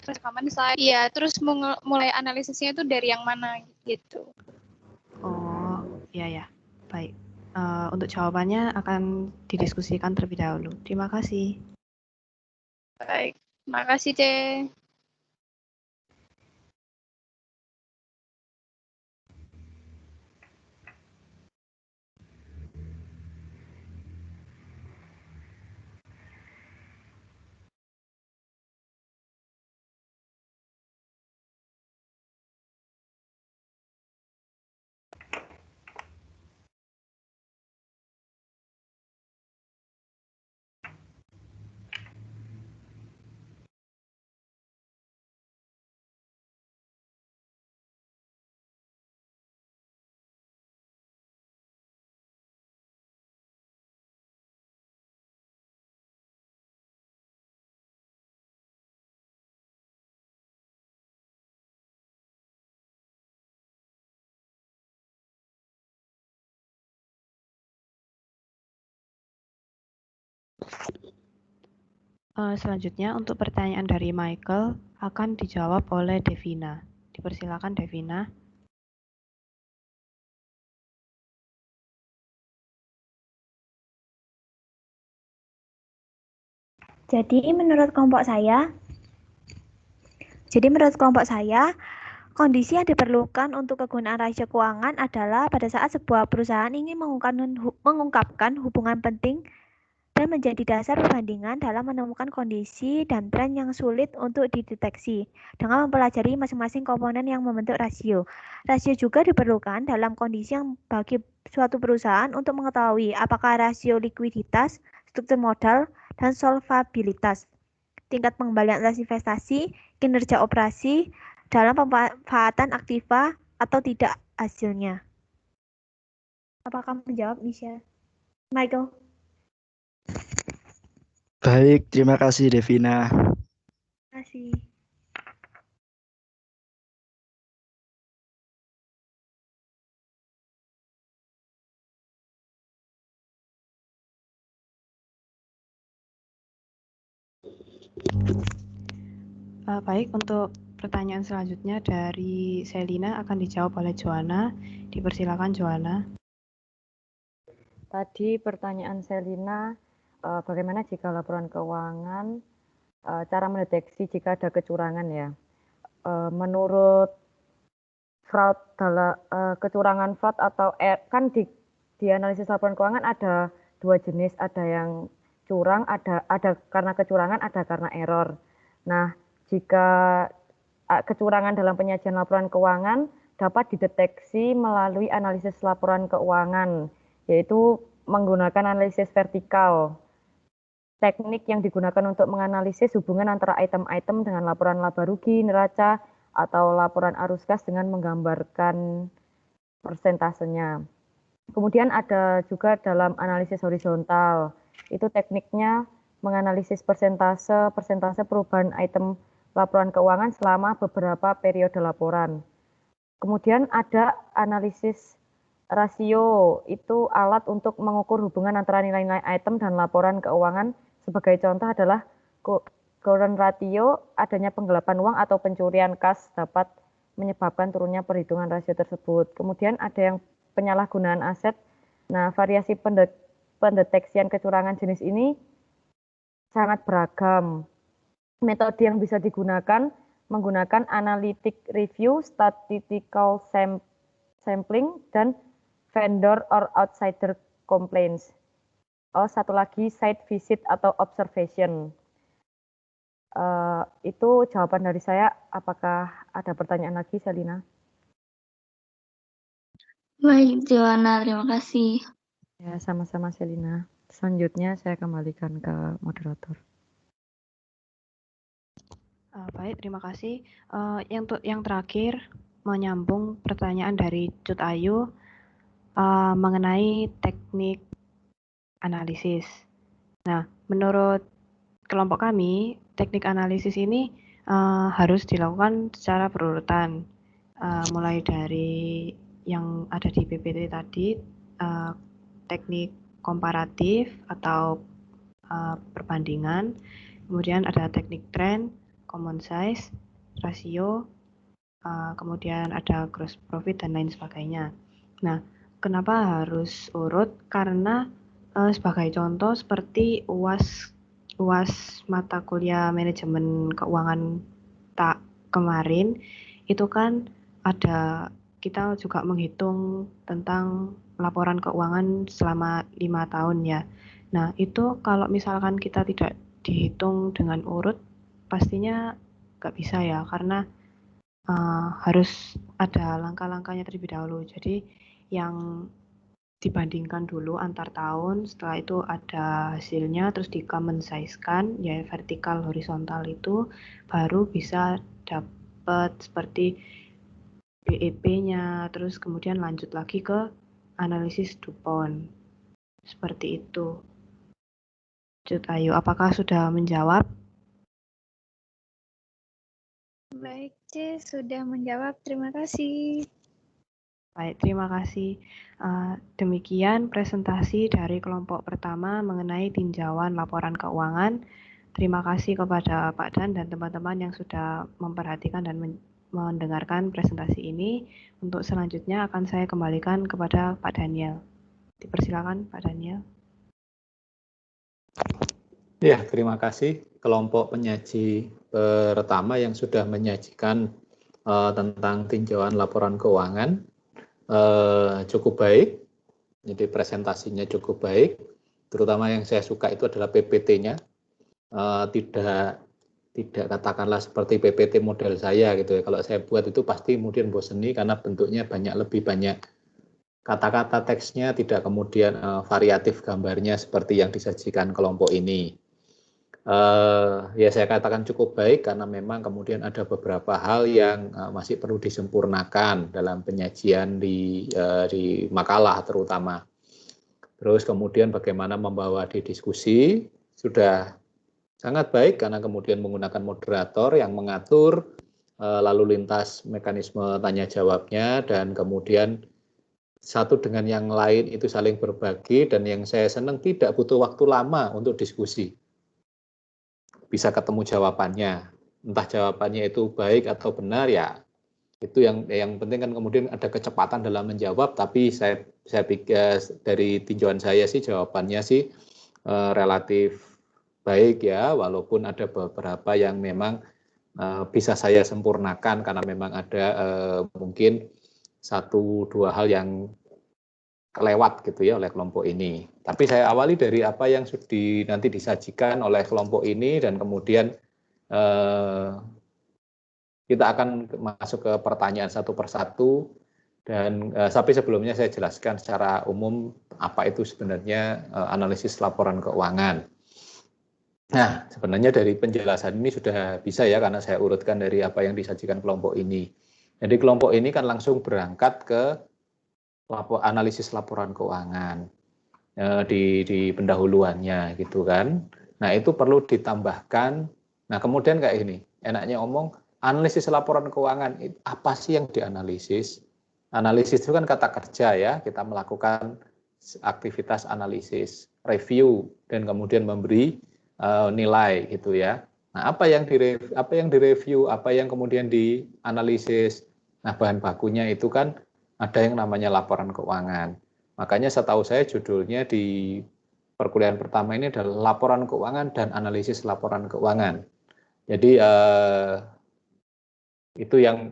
terus common side, iya, terus mulai analisisnya itu dari yang mana gitu. Oh, iya ya. Baik. Untuk jawabannya akan didiskusikan terlebih dahulu. Terima kasih. Baik, makasih, C. Selanjutnya untuk pertanyaan dari Michael akan dijawab oleh Devina. Dipersilakan Devina. Jadi menurut kelompok saya, kondisi yang diperlukan untuk kegunaan rasio keuangan adalah pada saat sebuah perusahaan ingin mengungkapkan hubungan penting dan menjadi dasar perbandingan dalam menemukan kondisi dan tren yang sulit untuk dideteksi dengan mempelajari masing-masing komponen yang membentuk rasio. Rasio juga diperlukan dalam kondisi yang bagi suatu perusahaan untuk mengetahui apakah rasio likuiditas, struktur modal, dan solvabilitas, tingkat pengembalian atas investasi, kinerja operasi, dalam pemanfaatan aktiva atau tidak hasilnya. Apakah menjawab, Michael? Baik, terima kasih Devina. Terima kasih. Baik, untuk pertanyaan selanjutnya dari Selina akan dijawab oleh Joanna. Dipersilakan Joanna. Tadi pertanyaan Selina, bagaimana jika laporan keuangan, cara mendeteksi jika ada kecurangan ya. Menurut fraud, kecurangan fraud atau kan di analisis laporan keuangan ada 2 jenis, ada yang curang, ada karena kecurangan, ada karena error. Nah, jika kecurangan dalam penyajian laporan keuangan dapat dideteksi melalui analisis laporan keuangan, yaitu menggunakan analisis vertikal. teknik yang digunakan untuk menganalisis hubungan antara item-item dengan laporan laba rugi, neraca, atau laporan arus kas dengan menggambarkan persentasenya. Kemudian ada juga dalam analisis horizontal, itu tekniknya menganalisis persentase perubahan item laporan keuangan selama beberapa periode laporan. Kemudian ada analisis rasio, itu alat untuk mengukur hubungan antara nilai-nilai item dan laporan keuangan. Sebagai contoh adalah current ratio, adanya penggelapan uang atau pencurian kas dapat menyebabkan turunnya perhitungan rasio tersebut. Kemudian ada yang penyalahgunaan aset. Nah, variasi pendeteksian kecurangan jenis ini sangat beragam. Metode yang bisa digunakan menggunakan analytic review, statistical sampling, dan vendor or outsider complaints. Satu lagi site visit atau observation. Itu jawaban dari saya. Apakah ada pertanyaan lagi, Selina? Baik, Joanna, terima kasih. Ya, sama-sama, Selina. Selanjutnya saya kembalikan ke moderator. Baik, terima kasih. Yang terakhir, menyambung pertanyaan dari Cut Ayu mengenai teknik analisis. Nah, menurut kelompok kami, teknik analisis ini harus dilakukan secara berurutan, mulai dari yang ada di PPT tadi, teknik komparatif atau perbandingan, kemudian ada teknik trend, common size, rasio, kemudian ada gross profit dan lain sebagainya. Nah, kenapa harus urut? Karena sebagai contoh seperti UAS mata kuliah manajemen keuangan kemarin, itu kan ada, kita juga menghitung tentang laporan keuangan selama 5 tahun ya. Nah, itu kalau misalkan kita tidak dihitung dengan urut, pastinya nggak bisa ya, karena harus ada langkah-langkahnya terlebih dahulu. Jadi yang dibandingkan dulu antar tahun, setelah itu ada hasilnya, terus di common size-kan, ya vertikal horizontal itu, baru bisa dapat seperti BEP-nya, terus kemudian lanjut lagi ke analisis DuPont. Seperti itu. Cut Ayu, apakah sudah menjawab? Baik, C, sudah menjawab. Terima kasih. Baik, terima kasih. Demikian presentasi dari kelompok pertama mengenai tinjauan laporan keuangan. Terima kasih kepada Pak Dan dan teman-teman yang sudah memperhatikan dan mendengarkan presentasi ini. Untuk selanjutnya akan saya kembalikan kepada Pak Daniel. Dipersilakan Pak Daniel. Ya, terima kasih kelompok penyaji pertama yang sudah menyajikan tentang tinjauan laporan keuangan. Cukup baik, jadi presentasinya cukup baik, terutama yang saya suka itu adalah PPT-nya, tidak katakanlah seperti PPT model saya gitu ya. Kalau saya buat itu pasti kemudian boseni karena bentuknya lebih banyak kata-kata, teksnya tidak kemudian variatif gambarnya seperti yang disajikan kelompok ini. Ya saya katakan cukup baik karena memang kemudian ada beberapa hal yang masih perlu disempurnakan dalam penyajian di makalah terutama. Terus kemudian bagaimana membawa di diskusi sudah sangat baik karena kemudian menggunakan moderator yang mengatur lalu lintas mekanisme tanya jawabnya, dan kemudian satu dengan yang lain itu saling berbagi, dan yang saya senang tidak butuh waktu lama untuk diskusi. Bisa ketemu jawabannya, entah jawabannya itu baik atau benar ya, itu yang penting kan kemudian ada kecepatan dalam menjawab. Tapi saya pikir dari tinjauan saya sih jawabannya sih relatif baik ya, walaupun ada beberapa yang memang bisa saya sempurnakan karena memang ada mungkin 1-2 hal yang kelewat gitu ya oleh kelompok ini. Tapi saya awali dari apa yang nanti disajikan oleh kelompok ini, dan kemudian kita akan masuk ke pertanyaan satu persatu. Dan tapi sebelumnya saya jelaskan secara umum apa itu sebenarnya analisis laporan keuangan. Nah, sebenarnya dari penjelasan ini sudah bisa ya, karena saya urutkan dari apa yang disajikan kelompok ini. Jadi kelompok ini kan langsung berangkat ke analisis laporan keuangan di pendahuluannya gitu kan. Nah, itu perlu ditambahkan. Nah, kemudian kayak ini, enaknya ngomong analisis laporan keuangan, apa sih yang dianalisis? Analisis itu kan kata kerja ya, kita melakukan aktivitas analisis, review, dan kemudian memberi nilai gitu ya. Nah, apa yang direview, apa yang kemudian dianalisis. Nah, bahan bakunya itu kan ada yang namanya laporan keuangan. Makanya setahu saya judulnya di perkuliahan pertama ini adalah laporan keuangan dan analisis laporan keuangan. Jadi itu yang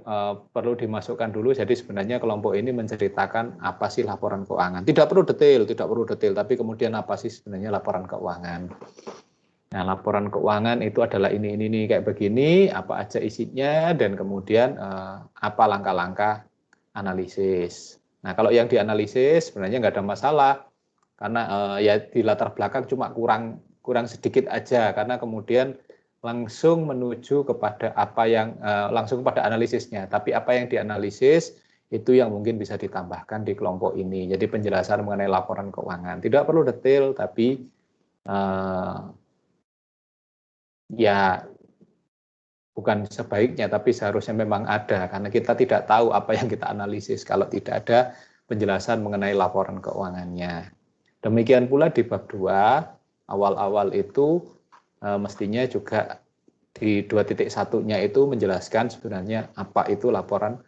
perlu dimasukkan dulu. Jadi sebenarnya kelompok ini menceritakan apa sih laporan keuangan. Tidak perlu detail, tapi kemudian apa sih sebenarnya laporan keuangan. Nah, laporan keuangan itu adalah ini kayak begini, apa aja isinya, dan kemudian apa langkah-langkah analisis. Nah, kalau yang dianalisis sebenarnya nggak ada masalah, karena ya di latar belakang cuma kurang sedikit aja, karena kemudian langsung menuju kepada apa yang langsung pada analisisnya. Tapi apa yang dianalisis itu yang mungkin bisa ditambahkan di kelompok ini. Jadi penjelasan mengenai laporan keuangan tidak perlu detail, tapi ya bukan sebaiknya, tapi seharusnya memang ada, karena kita tidak tahu apa yang kita analisis kalau tidak ada penjelasan mengenai laporan keuangannya. Demikian pula di bab 2, awal-awal itu mestinya juga di 2.1-nya itu menjelaskan sebenarnya apa itu laporan,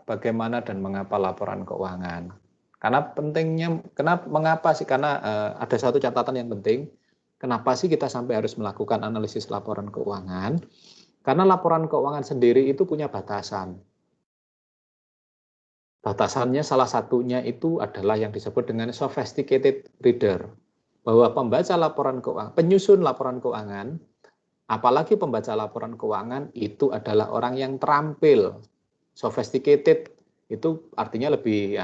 bagaimana dan mengapa laporan keuangan. Karena pentingnya, mengapa sih? Karena ada satu catatan yang penting. Kenapa sih kita sampai harus melakukan analisis laporan keuangan? Karena laporan keuangan sendiri itu punya batasan. Batasannya salah satunya itu adalah yang disebut dengan sophisticated reader. Bahwa pembaca laporan keuangan, penyusun laporan keuangan, apalagi pembaca laporan keuangan itu adalah orang yang terampil. Sophisticated itu artinya lebih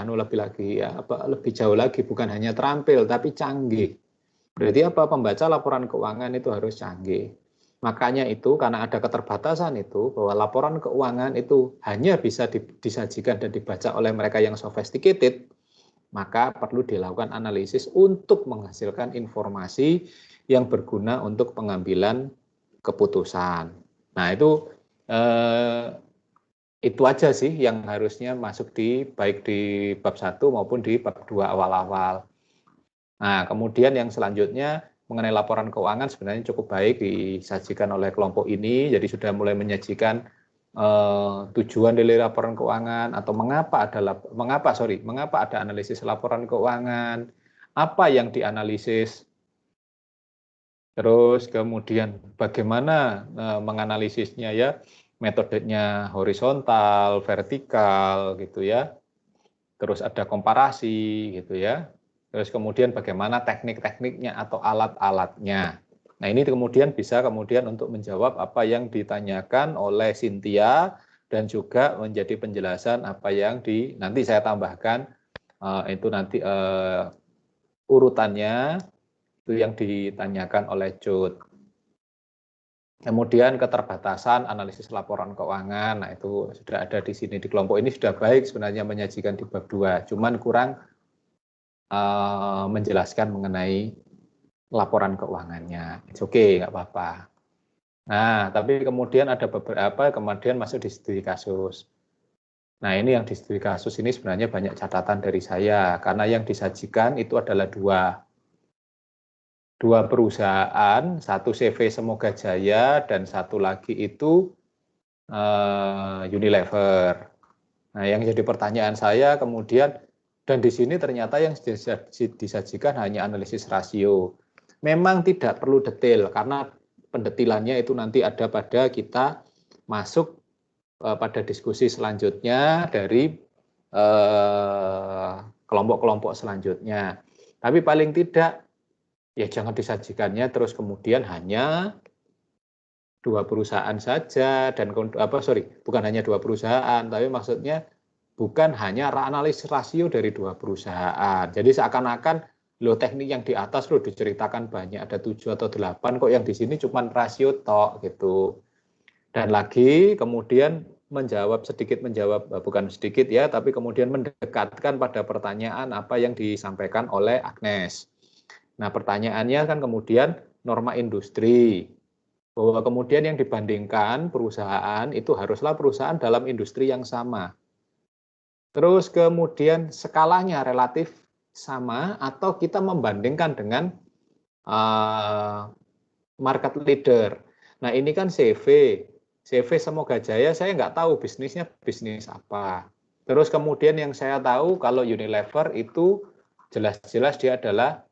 jauh lagi, bukan hanya terampil tapi canggih. Berarti apa? Pembaca laporan keuangan itu harus canggih. Makanya itu karena ada keterbatasan itu, bahwa laporan keuangan itu hanya bisa disajikan dan dibaca oleh mereka yang sophisticated, maka perlu dilakukan analisis untuk menghasilkan informasi yang berguna untuk pengambilan keputusan. Nah, itu aja sih yang harusnya masuk baik di bab 1 maupun di bab 2 awal-awal. Nah, kemudian yang selanjutnya mengenai laporan keuangan sebenarnya cukup baik disajikan oleh kelompok ini. Jadi sudah mulai menyajikan tujuan dari laporan keuangan, atau mengapa ada analisis laporan keuangan, apa yang dianalisis, terus kemudian bagaimana menganalisisnya ya, metodenya horizontal, vertikal gitu ya. Terus ada komparasi gitu ya. Terus kemudian bagaimana teknik-tekniknya atau alat-alatnya. Nah, ini kemudian bisa untuk menjawab apa yang ditanyakan oleh Cynthia, dan juga menjadi penjelasan apa yang nanti saya tambahkan itu nanti urutannya itu yang ditanyakan oleh Cut. Kemudian keterbatasan analisis laporan keuangan, nah itu sudah ada di sini di kelompok ini, sudah baik sebenarnya menyajikan di bab 2, cuman kurang menjelaskan mengenai laporan keuangannya. Oke, nggak apa-apa. Nah, tapi kemudian ada beberapa kemudian masuk di studi kasus. Nah, ini yang di studi kasus ini sebenarnya banyak catatan dari saya, karena yang disajikan itu adalah dua perusahaan, satu CV Semoga Jaya dan satu lagi itu Unilever. Nah, yang jadi pertanyaan saya kemudian, dan di sini ternyata yang disajikan hanya analisis rasio. Memang tidak perlu detail, karena pendetilannya itu nanti ada pada kita masuk pada diskusi selanjutnya dari kelompok-kelompok selanjutnya. Tapi paling tidak, ya jangan disajikannya terus kemudian hanya 2 perusahaan saja, dan bukan hanya 2 perusahaan, tapi maksudnya bukan hanya analisis rasio dari 2 perusahaan. Jadi seakan-akan Loh teknik yang di atas loh diceritakan banyak, ada 7 atau 8, kok yang di sini cuma rasio tok gitu. Dan lagi kemudian bukan sedikit ya, tapi kemudian mendekatkan pada pertanyaan apa yang disampaikan oleh Agnes. Nah pertanyaannya kan kemudian norma industri, bahwa kemudian yang dibandingkan perusahaan itu haruslah perusahaan dalam industri yang sama. Terus kemudian skalanya relatif sama atau kita membandingkan dengan market leader. Nah ini kan CV Semoga Jaya, saya nggak tahu bisnisnya bisnis apa. Terus kemudian yang saya tahu kalau Unilever itu jelas-jelas dia adalah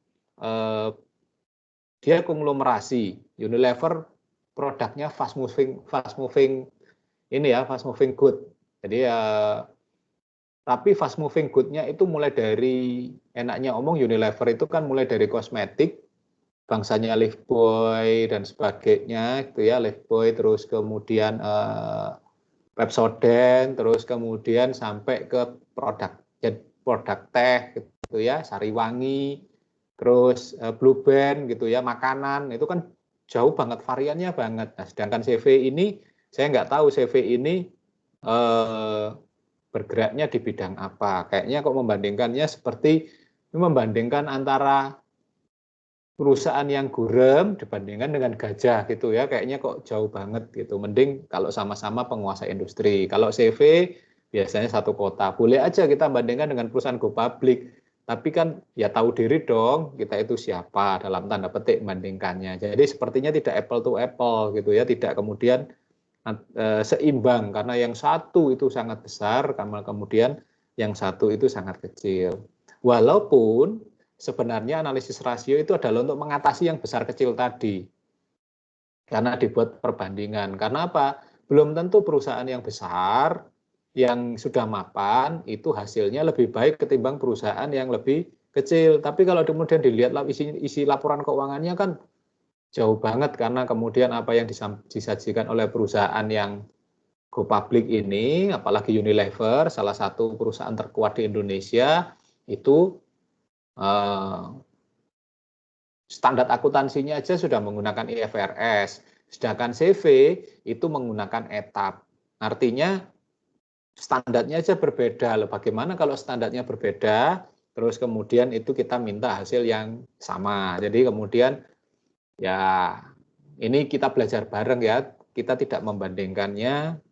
dia konglomerasi. Unilever produknya fast moving good. Jadi tapi fast moving good-nya itu mulai dari, enaknya omong Unilever itu kan mulai dari kosmetik, bangsanya Lifebuoy dan sebagainya gitu ya, Lifebuoy, terus kemudian Pepsodent, terus kemudian sampai ke produk teh gitu ya, Sariwangi, terus Blue Band gitu ya, makanan, itu kan jauh banget variannya banget. Nah, sedangkan CV ini saya nggak tahu CV ini bergeraknya di bidang apa. Kayaknya kok membandingkannya seperti membandingkan antara perusahaan yang gurem dibandingkan dengan gajah gitu ya, kayaknya kok jauh banget gitu. Mending kalau sama-sama penguasa industri. Kalau CV biasanya satu kota, boleh aja kita bandingkan dengan perusahaan go public, tapi kan ya tahu diri dong kita itu siapa, dalam tanda petik membandingkannya. Jadi sepertinya tidak apple to apple gitu ya, tidak kemudian seimbang karena yang satu itu sangat besar, kemudian yang satu itu sangat kecil. Walaupun sebenarnya analisis rasio itu adalah untuk mengatasi yang besar kecil tadi. Karena dibuat perbandingan. Karena apa? Belum tentu perusahaan yang besar, yang sudah mapan, itu hasilnya lebih baik ketimbang perusahaan yang lebih kecil. Tapi kalau kemudian dilihat isi laporan keuangannya kan jauh banget, karena kemudian apa yang disajikan oleh perusahaan yang go public ini, apalagi Unilever, salah satu perusahaan terkuat di Indonesia, itu standar akuntansinya aja sudah menggunakan IFRS, sedangkan CV itu menggunakan etap. Artinya standarnya aja berbeda. Bagaimana kalau standarnya berbeda, terus kemudian itu kita minta hasil yang sama. Jadi kemudian ya ini kita belajar bareng ya, kita tidak membandingkannya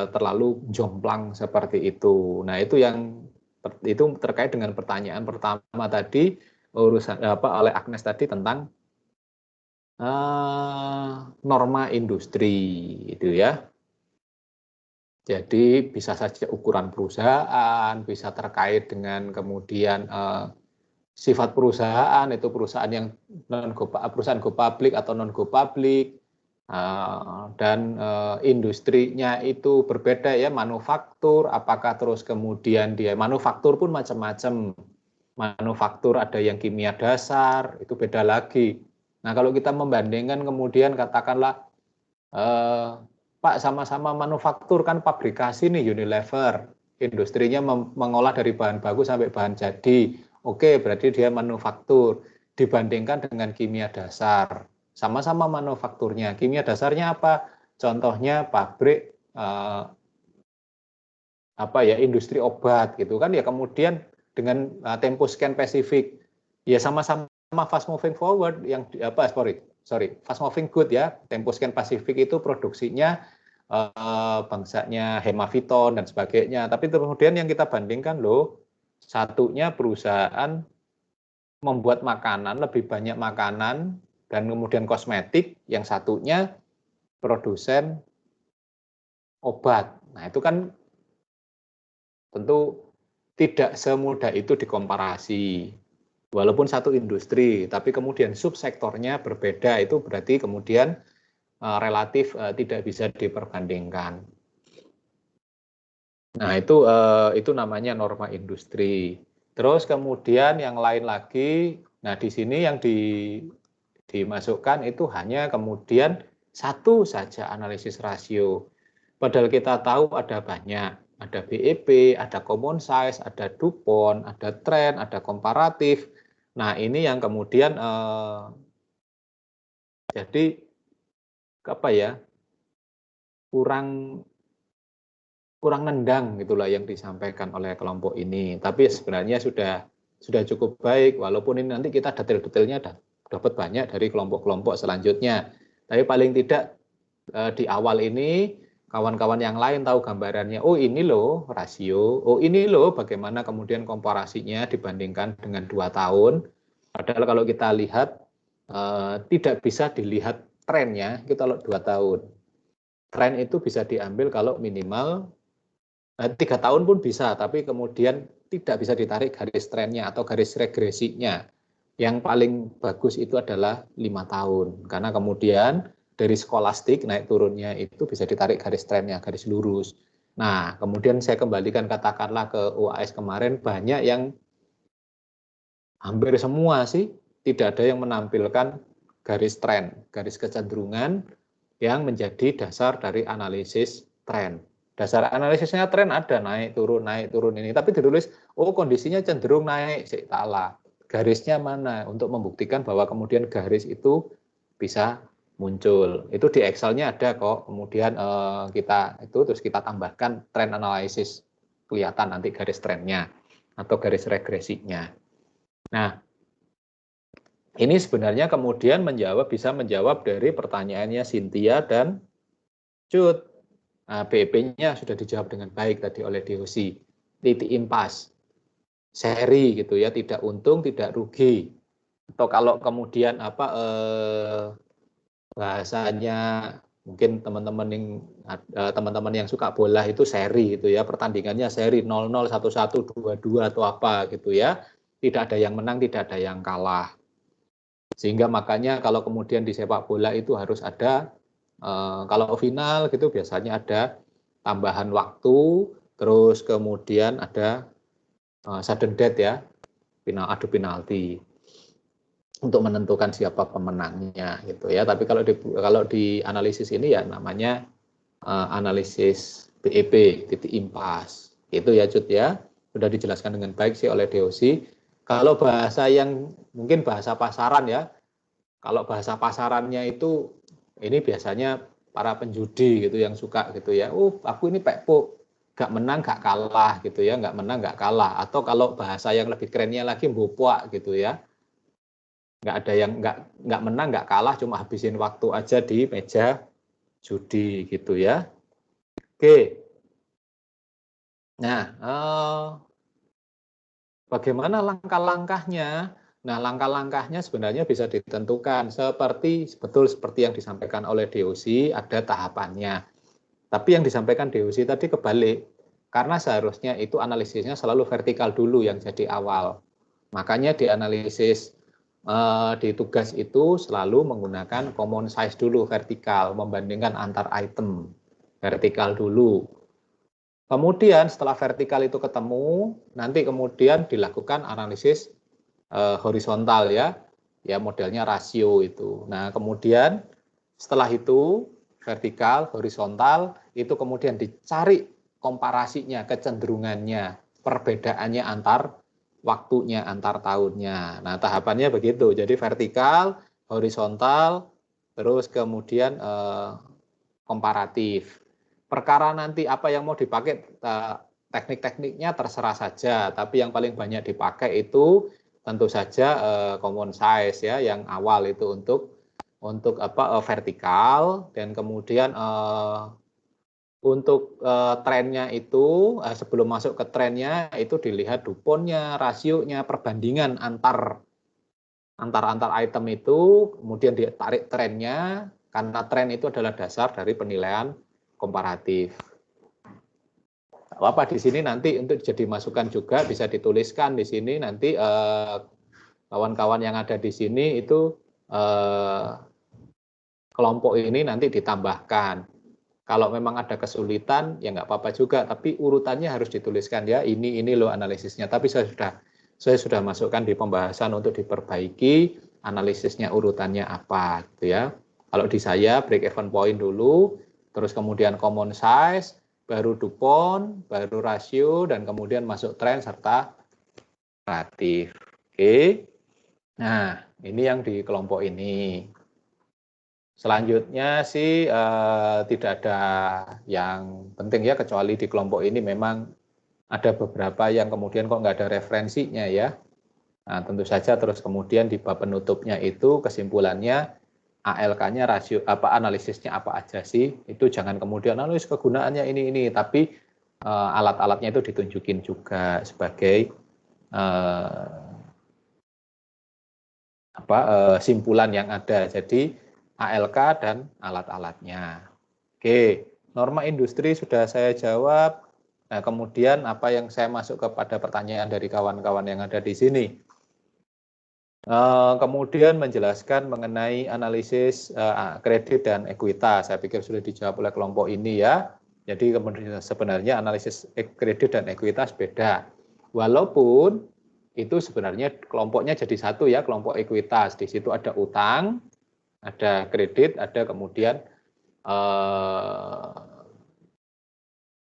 terlalu jomplang seperti itu. Nah itu terkait dengan pertanyaan pertama tadi, urusan oleh Agnes tadi tentang norma industri itu ya. Jadi bisa saja ukuran perusahaan, bisa terkait dengan kemudian sifat perusahaan, itu perusahaan yang perusahaan go public atau non go public, dan industrinya itu berbeda ya, manufaktur, apakah terus kemudian dia manufaktur pun macam-macam. Manufaktur ada yang kimia dasar, itu beda lagi. Nah kalau kita membandingkan kemudian katakanlah Pak sama-sama manufaktur kan pabrikasi nih Unilever, industrinya mengolah dari bahan baku sampai bahan jadi, oke berarti dia manufaktur, dibandingkan dengan kimia dasar, sama-sama manufakturnya, kimia dasarnya apa? Contohnya pabrik industri obat gitu kan ya, kemudian dengan tempo scan Pacific ya sama-sama fast moving forward yang fast moving good ya, tempo scan Pacific itu produksinya bangsanya Hemaviton dan sebagainya, tapi kemudian yang kita bandingkan loh, satunya perusahaan membuat makanan, lebih banyak makanan dan kemudian kosmetik, yang satunya produsen obat. Nah itu kan tentu tidak semudah itu dikomparasi. Walaupun satu industri, tapi kemudian subsektornya berbeda, itu berarti kemudian relatif tidak bisa diperbandingkan. Nah itu namanya norma industri. Terus kemudian yang lain lagi, nah di sini yang dimasukkan itu hanya kemudian satu saja analisis rasio. Padahal kita tahu ada banyak. Ada BEP, ada common size, ada DuPont, ada trend, ada komparatif. Nah, ini yang kemudian jadi apa ya, kurang nendang gitulah yang disampaikan oleh kelompok ini. Tapi sebenarnya sudah cukup baik, walaupun ini nanti kita detail-detailnya dapat banyak dari kelompok-kelompok selanjutnya. Tapi paling tidak di awal ini kawan-kawan yang lain tahu gambarannya. Oh, ini loh rasio. Oh, ini loh bagaimana kemudian komparasinya dibandingkan dengan 2 tahun. Padahal kalau kita lihat tidak bisa dilihat trennya itu kalau 2 tahun. Tren itu bisa diambil kalau minimal 3 tahun pun bisa, tapi kemudian tidak bisa ditarik garis trennya atau garis regresinya. Yang paling bagus itu adalah 5 tahun, karena kemudian dari skolastik naik turunnya itu bisa ditarik garis trennya, garis lurus. Nah, kemudian saya kembalikan katakanlah ke UAS kemarin, banyak yang hampir semua sih tidak ada yang menampilkan garis tren, garis kecenderungan yang menjadi dasar dari analisis tren. Dasar analisisnya tren ada naik turun ini, tapi ditulis oh kondisinya cenderung naik, salah. Garisnya mana untuk membuktikan bahwa kemudian garis itu bisa muncul. Itu di Excel-nya ada kok. Kemudian kita itu terus kita tambahkan trend analysis, kelihatan nanti garis trennya atau garis regresinya. Nah, ini sebenarnya kemudian bisa menjawab dari pertanyaannya Cynthia dan Cut. Nah, BEP-nya sudah dijawab dengan baik tadi oleh DOC. Titik impas, seri gitu ya, tidak untung, tidak rugi. Atau kalau kemudian bahasanya mungkin teman-teman yang suka bola itu seri gitu ya, pertandingannya seri 0-0, 1-1, 2-2 atau apa gitu ya. Tidak ada yang menang, tidak ada yang kalah. Sehingga makanya kalau kemudian di sepak bola itu harus ada kalau final gitu biasanya ada tambahan waktu, terus kemudian ada sudden death ya, adu penalti untuk menentukan siapa pemenangnya gitu ya. Tapi kalau di analisis ini ya namanya analisis BEP, titik impas. Itu ya Cut ya. Sudah dijelaskan dengan baik sih oleh DOC. Kalau bahasa yang mungkin bahasa pasaran ya. Kalau bahasa pasarannya itu ini biasanya para penjudi gitu yang suka gitu ya. Oh, aku ini pekpo, gak menang gak kalah gitu ya, gak menang gak kalah. Atau kalau bahasa yang lebih kerennya lagi mbopok gitu ya. Nggak ada yang nggak menang nggak kalah, cuma habisin waktu aja di meja judi gitu ya. Oke. Nah, bagaimana langkah-langkahnya? Nah, langkah-langkahnya sebenarnya bisa ditentukan seperti yang disampaikan oleh DOC, ada tahapannya. Tapi yang disampaikan DOC tadi kebalik, karena seharusnya itu analisisnya selalu vertikal dulu yang jadi awal. Makanya di analisis di tugas itu selalu menggunakan common size dulu, vertikal, membandingkan antar item, vertikal dulu. Kemudian setelah vertikal itu ketemu, nanti kemudian dilakukan analisis horizontal ya modelnya rasio itu. Nah kemudian setelah itu vertikal, horizontal, itu kemudian dicari komparasinya, kecenderungannya, perbedaannya antar waktunya, antar tahunnya. Nah, tahapannya begitu. Jadi vertikal, horizontal, terus kemudian komparatif. Perkara nanti apa yang mau dipakai, teknik-tekniknya terserah saja. Tapi yang paling banyak dipakai itu tentu saja common size ya, yang awal itu untuk vertikal, dan kemudian untuk trennya itu sebelum masuk ke trennya itu dilihat duponnya, rasionya, perbandingan antar item itu, kemudian ditarik trennya, karena tren itu adalah dasar dari penilaian komparatif. Apa di sini nanti untuk jadi masukan juga bisa dituliskan di sini nanti kawan-kawan yang ada di sini itu kelompok ini nanti ditambahkan. Kalau memang ada kesulitan ya nggak apa-apa juga, tapi urutannya harus dituliskan ya, ini loh analisisnya. Tapi saya sudah masukkan di pembahasan untuk diperbaiki analisisnya, urutannya apa gitu ya. Kalau di saya break even point dulu, terus kemudian common size, baru DuPont, baru rasio, dan kemudian masuk tren serta relatif. Oke. Nah, ini yang di kelompok ini. Selanjutnya sih tidak ada yang penting ya, kecuali di kelompok ini memang ada beberapa yang kemudian kok nggak ada referensinya ya. Nah, tentu saja terus kemudian di bab penutupnya itu kesimpulannya ALK-nya rasio apa analisisnya apa aja sih? Itu jangan kemudian analis kegunaannya ini, tapi alat-alatnya itu ditunjukin juga sebagai simpulan yang ada. Jadi ALK dan alat-alatnya. Oke, norma industri sudah saya jawab. Nah, kemudian apa yang saya masuk kepada pertanyaan dari kawan-kawan yang ada di sini. Kemudian menjelaskan mengenai analisis kredit dan ekuitas. Saya pikir sudah dijawab oleh kelompok ini ya. Jadi kemudian sebenarnya analisis kredit dan ekuitas beda. Walaupun itu sebenarnya kelompoknya jadi satu ya, kelompok ekuitas. Di situ ada utang, ada kredit, ada kemudian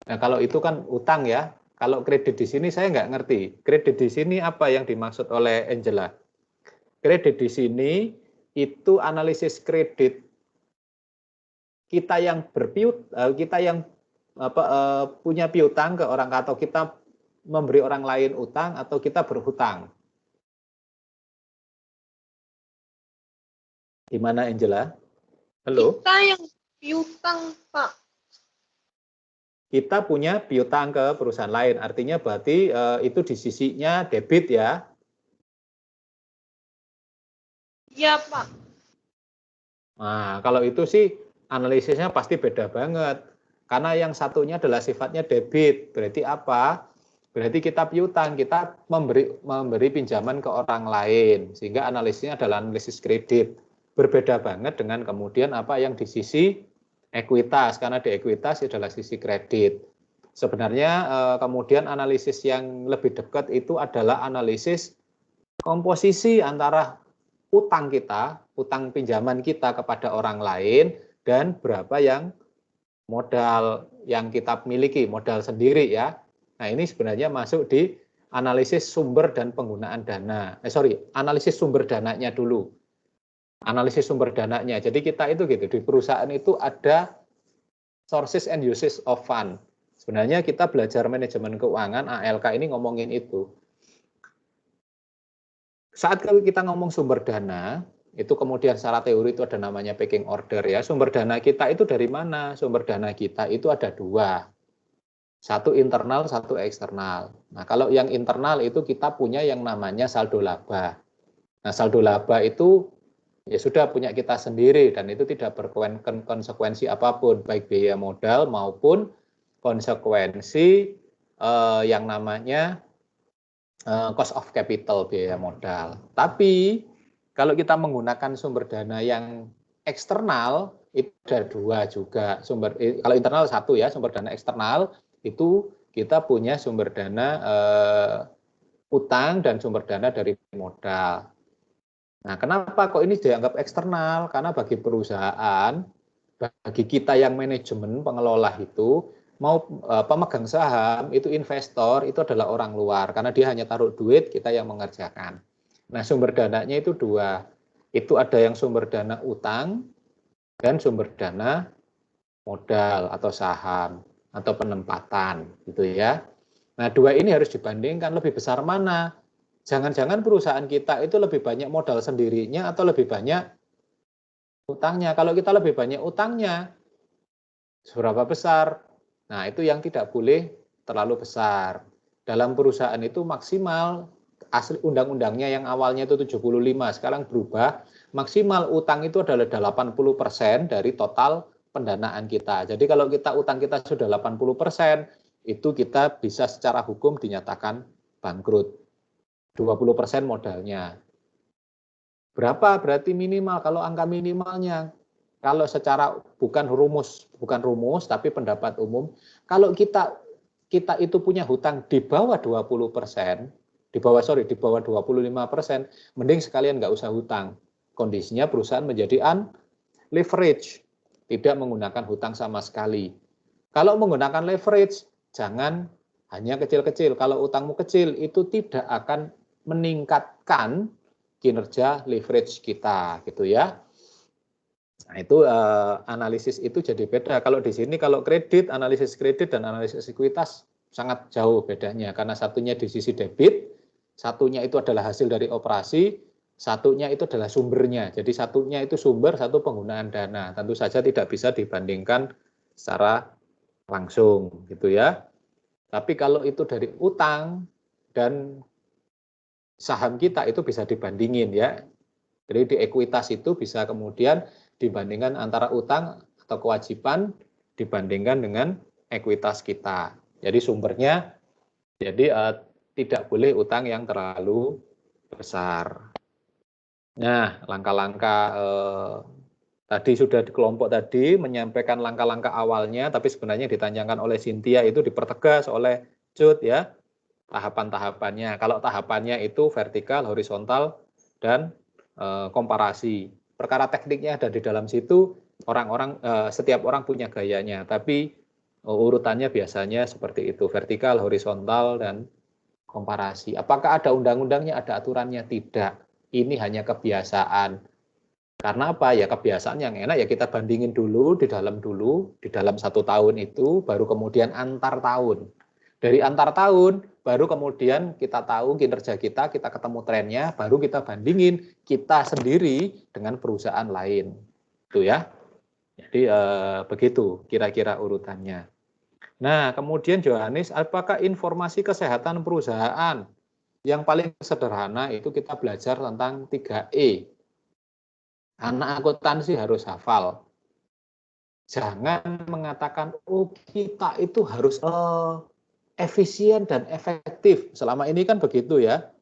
nah kalau itu kan utang ya. Kalau kredit di sini saya nggak ngerti. Kredit di sini apa yang dimaksud oleh Angela? Kredit di sini itu analisis kredit kita yang punya piutang ke orang, atau kita memberi orang lain utang, atau kita berhutang. Gimana Angela? Halo? Kita yang piutang, Pak. Kita punya piutang ke perusahaan lain, artinya berarti itu di sisinya debit ya? Iya, Pak. Nah, kalau itu sih analisisnya pasti beda banget. Karena yang satunya adalah sifatnya debit, berarti apa? Berarti kita piutang, kita memberi pinjaman ke orang lain, sehingga analisisnya adalah analisis kredit. Berbeda banget dengan kemudian apa yang di sisi ekuitas, karena di ekuitas adalah sisi kredit. Sebenarnya kemudian analisis yang lebih dekat itu adalah analisis komposisi antara utang kita, utang pinjaman kita kepada orang lain, dan berapa yang modal yang kita miliki, modal sendiri ya. Nah, ini sebenarnya masuk di analisis sumber dan penggunaan dana. Analisis sumber dananya dulu. Analisis sumber dananya. Jadi kita itu gitu, di perusahaan itu ada sources and uses of fund. Sebenarnya kita belajar manajemen keuangan, ALK ini ngomongin itu. Saat kita ngomong sumber dana, itu kemudian secara teori itu ada namanya pecking order ya. Sumber dana kita itu dari mana? Sumber dana kita itu ada dua. Satu internal, satu eksternal. Nah, kalau yang internal itu kita punya yang namanya saldo laba. Nah, saldo laba itu ya sudah punya kita sendiri dan itu tidak berkonsekuensi apapun, baik biaya modal maupun konsekuensi yang namanya cost of capital, biaya modal. Tapi kalau kita menggunakan sumber dana yang eksternal itu ada dua juga. Kalau internal satu ya, sumber dana eksternal itu kita punya sumber dana utang dan sumber dana dari modal. Nah, kenapa kok ini dianggap eksternal? Karena bagi perusahaan, bagi kita yang manajemen pengelola itu, mau pemegang saham itu investor itu adalah orang luar karena dia hanya taruh duit, kita yang mengerjakan. Nah, sumber dananya itu dua. Itu ada yang sumber dana utang dan sumber dana modal atau saham atau penempatan gitu ya. Nah, dua ini harus dibandingkan, lebih besar mana? Jangan-jangan perusahaan kita itu lebih banyak modal sendirinya atau lebih banyak utangnya. Kalau kita lebih banyak utangnya, seberapa besar? Nah, itu yang tidak boleh terlalu besar. Dalam perusahaan itu maksimal, asli undang-undangnya yang awalnya itu 75, sekarang berubah, maksimal utang itu adalah 80% dari total pendanaan kita. Jadi kalau kita utang kita sudah 80%, itu kita bisa secara hukum dinyatakan bangkrut. 20% modalnya. Berapa berarti minimal? Kalau angka minimalnya, kalau secara bukan rumus tapi pendapat umum, kalau kita itu punya hutang di bawah 20%, di bawah 25%, mending sekalian nggak usah hutang. Kondisinya perusahaan menjadi unleveraged, tidak menggunakan hutang sama sekali. Kalau menggunakan leverage, jangan hanya kecil-kecil. Kalau utangmu kecil, itu tidak akan meningkatkan kinerja leverage kita gitu ya. Nah, itu analisis itu jadi beda. Kalau di sini kalau kredit, analisis kredit dan analisis ekuitas sangat jauh bedanya karena satunya di sisi debit, satunya itu adalah hasil dari operasi, satunya itu adalah sumbernya. Jadi satunya itu sumber, satu penggunaan dana. Tentu saja tidak bisa dibandingkan secara langsung gitu ya. Tapi kalau itu dari utang dan saham kita itu bisa dibandingin ya. Jadi di ekuitas itu bisa kemudian dibandingkan antara utang atau kewajiban dibandingkan dengan ekuitas kita. Jadi sumbernya tidak boleh utang yang terlalu besar. Nah, langkah-langkah tadi sudah di kelompok tadi menyampaikan langkah-langkah awalnya, tapi sebenarnya ditanyakan oleh Cynthia itu dipertegas oleh Cut ya, tahapan-tahapannya. Kalau tahapannya itu vertikal, horizontal, dan komparasi. Perkara tekniknya ada di dalam situ, setiap orang punya gayanya, tapi urutannya biasanya seperti itu, vertikal, horizontal, dan komparasi. Apakah ada undang-undangnya, ada aturannya? Tidak. Ini hanya kebiasaan. Karena apa? Ya kebiasaan yang enak ya kita bandingin dulu, di dalam 1 tahun itu, baru kemudian antar tahun. Dari antar tahun, baru kemudian kita tahu kinerja kita ketemu trennya, baru kita bandingin kita sendiri dengan perusahaan lain. Itu ya. Jadi begitu kira-kira urutannya. Nah, kemudian Johannes, apakah informasi kesehatan perusahaan? Yang paling sederhana itu kita belajar tentang 3E. Anak akuntansi harus hafal. Jangan mengatakan, oh kita itu harus efisien dan efektif. Selama ini kan begitu ya.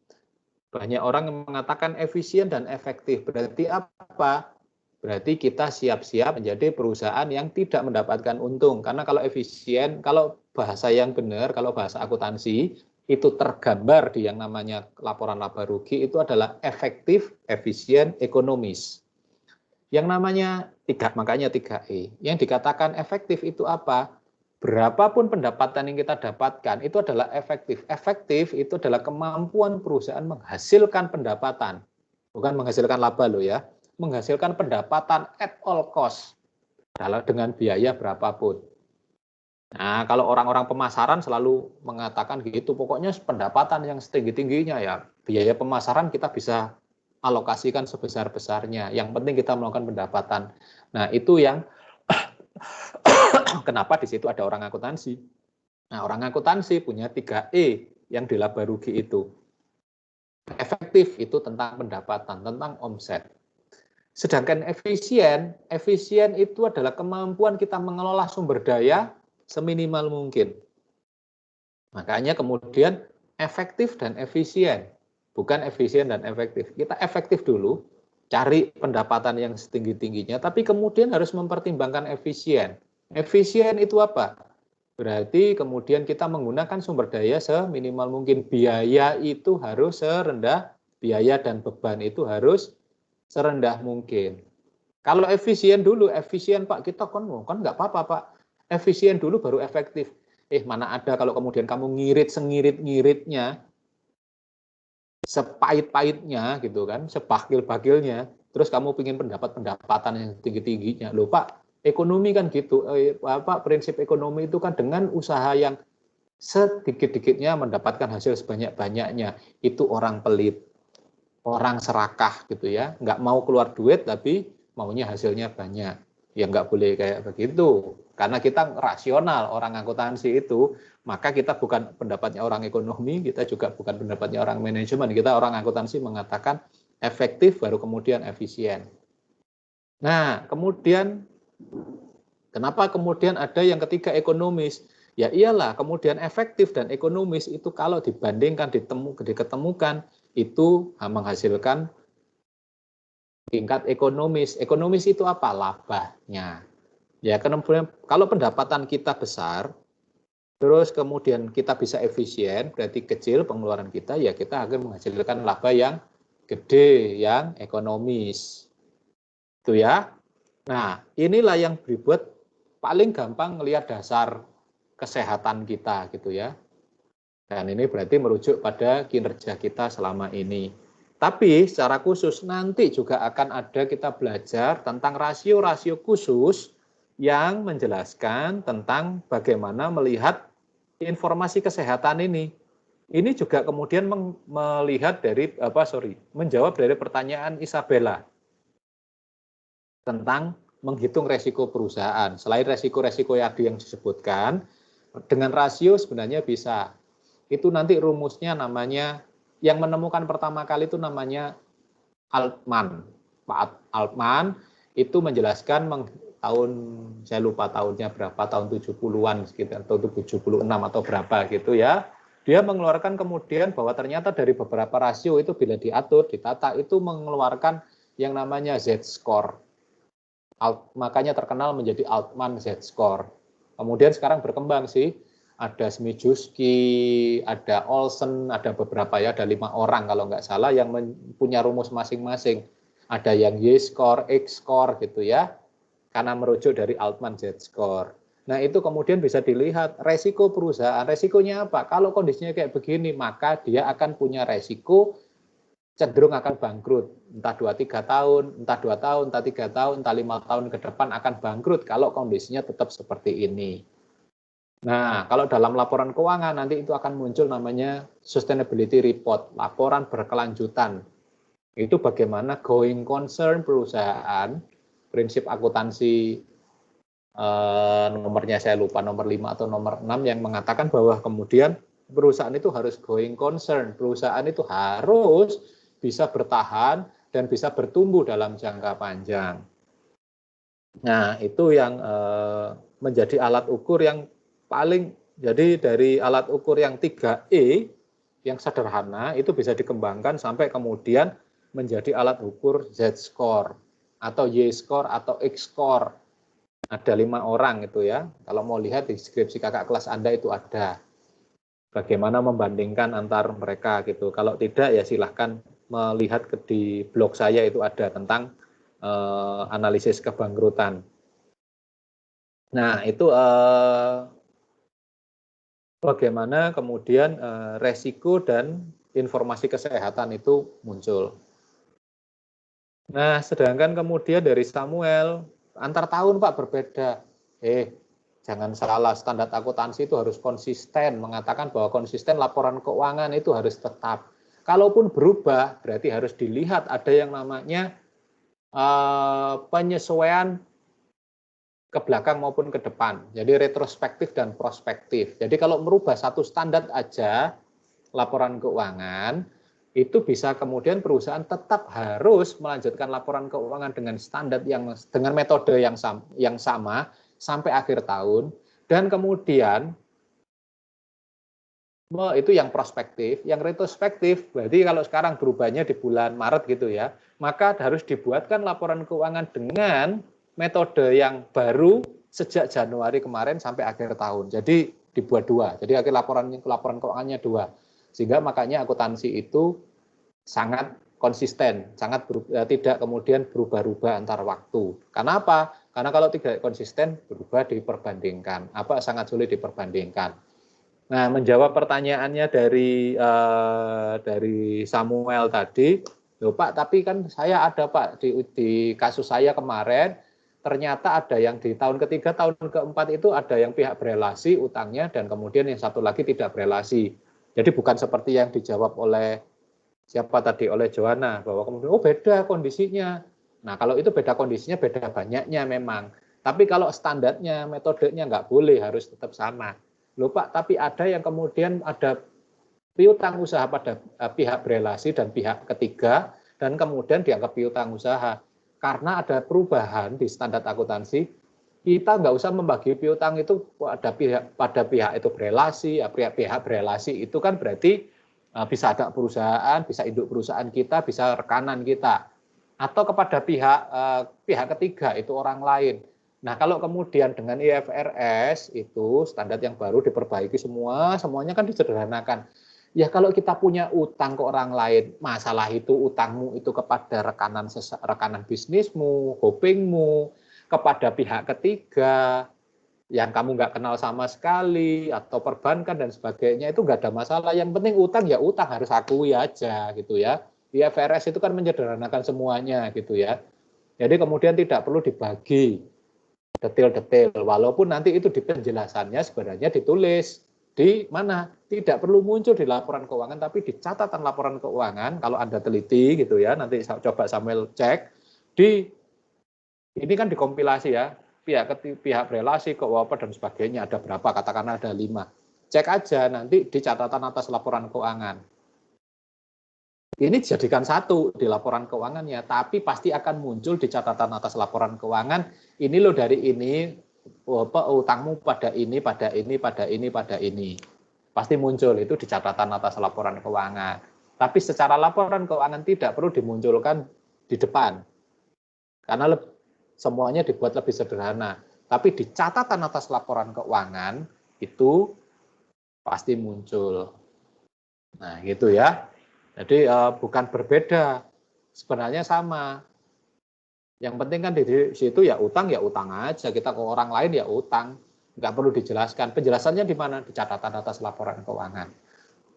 Banyak orang yang mengatakan efisien dan efektif. Berarti apa? Berarti kita siap-siap menjadi perusahaan yang tidak mendapatkan untung. Karena kalau efisien, kalau bahasa yang benar, kalau bahasa akuntansi, itu tergambar di yang namanya laporan laba rugi, itu adalah efektif, efisien, ekonomis. Yang namanya makanya 3E. Yang dikatakan efektif itu apa? Berapapun pendapatan yang kita dapatkan, itu adalah efektif. Efektif itu adalah kemampuan perusahaan menghasilkan pendapatan. Bukan menghasilkan laba loh ya. Menghasilkan pendapatan at all cost dengan biaya berapapun. Nah, kalau orang-orang pemasaran selalu mengatakan gitu, pokoknya pendapatan yang setinggi-tingginya ya, biaya pemasaran kita bisa alokasikan sebesar-besarnya. Yang penting kita melakukan pendapatan. Nah, itu yang kenapa di situ ada orang akuntansi. Nah, orang akuntansi punya 3E yang di laba rugi itu. Efektif itu tentang pendapatan, tentang omset. Sedangkan efisien itu adalah kemampuan kita mengelola sumber daya seminimal mungkin. Makanya kemudian efektif dan efisien, bukan efisien dan efektif. Kita efektif dulu, cari pendapatan yang setinggi-tingginya, tapi kemudian harus mempertimbangkan efisien. Efisien itu apa? Berarti kemudian kita menggunakan sumber daya seminimal mungkin. Biaya itu harus serendah, biaya dan beban itu harus serendah mungkin. Kalau efisien dulu, efisien Pak, kita kan nggak apa-apa Pak. Efisien dulu baru efektif. Mana ada kalau kemudian kamu ngirit sengirit-ngiritnya, sepahit-pahitnya gitu kan, sebakil-bakilnya, terus kamu ingin pendapat pendapatan yang tinggi-tingginya. Loh Pak, ekonomi kan gitu. Prinsip ekonomi itu kan dengan usaha yang sedikit-dikitnya mendapatkan hasil sebanyak-banyaknya. Itu orang pelit, orang serakah gitu ya, nggak mau keluar duit tapi maunya hasilnya banyak. Ya nggak boleh kayak begitu. Karena kita rasional, orang akuntansi itu, maka kita bukan pendapatnya orang ekonomi, kita juga bukan pendapatnya orang manajemen. Kita orang akuntansi mengatakan efektif baru kemudian efisien. Nah, kemudian kenapa kemudian ada yang ketiga ekonomis? Ya iyalah, kemudian efektif dan ekonomis itu kalau dibandingkan, diketemukan, itu menghasilkan tingkat ekonomis. Ekonomis itu apa? Labanya. Ya, kemudian kalau pendapatan kita besar, terus kemudian kita bisa efisien, berarti kecil pengeluaran kita, ya kita akan menghasilkan laba yang gede, yang ekonomis. Itu ya. Nah, inilah yang dibuat paling gampang melihat dasar kesehatan kita gitu ya. Dan ini berarti merujuk pada kinerja kita selama ini. Tapi secara khusus nanti juga akan ada kita belajar tentang rasio-rasio khusus yang menjelaskan tentang bagaimana melihat informasi kesehatan ini. Ini juga kemudian melihat dari menjawab dari pertanyaan Isabella tentang menghitung resiko perusahaan. Selain resiko-resiko yang disebutkan, dengan rasio sebenarnya bisa. Itu nanti rumusnya namanya, yang menemukan pertama kali itu namanya Altman. Pak Altman itu menjelaskan tahun, saya lupa tahunnya berapa, tahun 70-an sekitar, atau 76 atau berapa gitu ya. Dia mengeluarkan kemudian bahwa ternyata dari beberapa rasio itu bila diatur, ditata, itu mengeluarkan yang namanya Z-score. Makanya terkenal menjadi Altman Z-score. Kemudian sekarang berkembang sih, ada Smijewski, ada Olsen, ada beberapa ya, ada 5 orang kalau nggak salah yang punya rumus masing-masing. Ada yang Y-score, X-score gitu ya, karena merujuk dari Altman Z-score. Nah itu kemudian bisa dilihat resiko perusahaan, resikonya apa? Kalau kondisinya kayak begini, maka dia akan punya resiko cenderung akan bangkrut, entah 2-3 tahun, entah 2 tahun, entah 3 tahun, entah 5 tahun ke depan akan bangkrut kalau kondisinya tetap seperti ini. Nah, kalau dalam laporan keuangan nanti itu akan muncul namanya sustainability report, laporan berkelanjutan. Itu bagaimana going concern perusahaan, prinsip akuntansi nomornya saya lupa, nomor 5 atau nomor 6 yang mengatakan bahwa kemudian perusahaan itu harus going concern, perusahaan itu harus bisa bertahan dan bisa bertumbuh dalam jangka panjang. Nah, itu yang menjadi alat ukur yang paling, jadi dari alat ukur yang 3E yang sederhana itu bisa dikembangkan sampai kemudian menjadi alat ukur Z-score atau Y-score atau X-score. Ada 5 orang itu ya. Kalau mau lihat di deskripsi kakak kelas Anda itu ada. Bagaimana membandingkan antar mereka gitu. Kalau tidak ya silahkan melihat di blog saya itu ada tentang analisis kebangkrutan. Nah itu bagaimana kemudian resiko dan informasi kesehatan itu muncul. Nah, sedangkan kemudian dari Samuel, antar tahun Pak berbeda. Jangan salah, standar akuntansi itu harus konsisten, mengatakan bahwa konsisten laporan keuangan itu harus tetap. Kalaupun berubah, berarti harus dilihat ada yang namanya penyesuaian ke belakang maupun ke depan. Jadi retrospektif dan prospektif. Jadi kalau merubah satu standar aja laporan keuangan, itu bisa kemudian perusahaan tetap harus melanjutkan laporan keuangan dengan standar dengan metode yang sama sampai akhir tahun, dan kemudian itu yang prospektif, yang retrospektif. Berarti kalau sekarang berubahnya di bulan Maret gitu ya, maka harus dibuatkan laporan keuangan dengan metode yang baru sejak Januari kemarin sampai akhir tahun. Jadi dibuat 2. Jadi akhir laporan keuangannya 2. Sehingga makanya akuntansi itu sangat konsisten, tidak kemudian berubah-ubah antar waktu. Karena apa? Karena kalau tidak konsisten berubah diperbandingkan. Sangat sulit diperbandingkan. Nah, menjawab pertanyaannya dari Samuel tadi, loh Pak, tapi kan saya ada Pak di kasus saya kemarin, ternyata ada yang di tahun ketiga, tahun keempat itu ada yang pihak berelasi utangnya dan kemudian yang satu lagi tidak berelasi. Jadi bukan seperti yang dijawab oleh siapa tadi, oleh Joanna, bahwa kemudian beda kondisinya. Nah, kalau itu beda kondisinya, beda banyaknya memang. Tapi kalau standarnya, metodenya nggak boleh, harus tetap sama. Loh Pak, tapi ada yang kemudian ada piutang usaha pada pihak berelasi dan pihak ketiga, dan kemudian dianggap piutang usaha. Karena ada perubahan di standar akuntansi, kita nggak usah membagi piutang itu pada pihak itu berelasi, pihak berelasi itu kan berarti bisa ada perusahaan, bisa induk perusahaan kita, bisa rekanan kita, atau kepada pihak ketiga itu orang lain. Nah, kalau kemudian dengan IFRS itu standar yang baru diperbaiki semuanya kan disederhanakan. Ya kalau kita punya utang ke orang lain, masalah itu utangmu itu kepada rekanan bisnismu, hopingmu, kepada pihak ketiga yang kamu nggak kenal sama sekali, atau perbankan dan sebagainya, itu nggak ada masalah. Yang penting utang ya utang, harus akui aja gitu ya. IFRS itu kan menyederhanakan semuanya gitu ya. Jadi kemudian tidak perlu dibagi detail-detail, walaupun nanti itu di penjelasannya sebenarnya ditulis di mana, tidak perlu muncul di laporan keuangan, tapi di catatan laporan keuangan. Kalau Anda teliti gitu ya, nanti coba Samuel cek ini kan dikompilasi ya, pihak relasi, keuangan dan sebagainya ada berapa, katakanlah ada 5. Cek aja nanti di catatan atas laporan keuangan. Ini dijadikan satu di laporan keuangannya, tapi pasti akan muncul di catatan atas laporan keuangan. Ini loh dari ini, utangmu pada ini, pada ini, pada ini, pada ini. Pasti muncul itu di catatan atas laporan keuangan. Tapi secara laporan keuangan tidak perlu dimunculkan di depan. Karena semuanya dibuat lebih sederhana. Tapi di catatan atas laporan keuangan itu pasti muncul. Nah, gitu ya. Jadi bukan berbeda, sebenarnya sama. Yang penting kan di situ ya utang aja, kita ke orang lain ya utang, nggak perlu dijelaskan. Penjelasannya di mana? Di catatan atas laporan keuangan.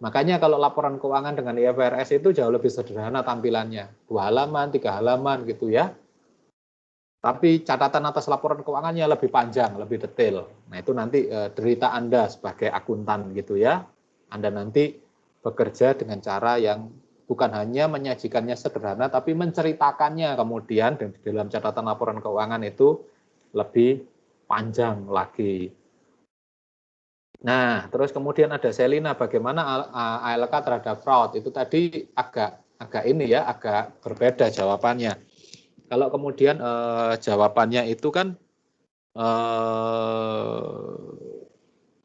Makanya kalau laporan keuangan dengan IFRS itu jauh lebih sederhana tampilannya, 2 halaman, 3 halaman gitu ya. Tapi catatan atas laporan keuangannya lebih panjang, lebih detail. Nah itu nanti derita Anda sebagai akuntan gitu ya. Anda nanti bekerja dengan cara yang bukan hanya menyajikannya sederhana, tapi menceritakannya kemudian dan di dalam catatan laporan keuangan itu lebih panjang lagi. Nah, terus kemudian ada Selina, bagaimana ALK terhadap fraud? Itu tadi agak ini ya, agak berbeda jawabannya. Kalau kemudian jawabannya itu kan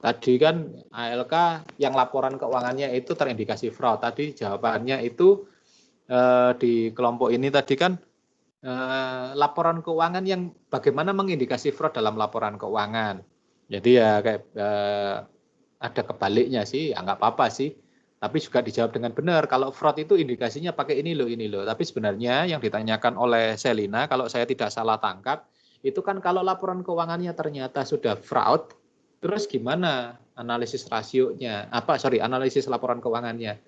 tadi kan ALK yang laporan keuangannya itu terindikasi fraud. Tadi jawabannya itu di kelompok ini tadi kan laporan keuangan yang bagaimana mengindikasi fraud dalam laporan keuangan. Jadi ya kayak ada kebaliknya sih, ya nggak apa-apa sih. Tapi juga dijawab dengan benar. Kalau fraud itu indikasinya pakai ini loh. Tapi sebenarnya yang ditanyakan oleh Selina, kalau saya tidak salah tangkap, itu kan kalau laporan keuangannya ternyata sudah fraud, terus gimana analisis rasionya? Analisis laporan keuangannya.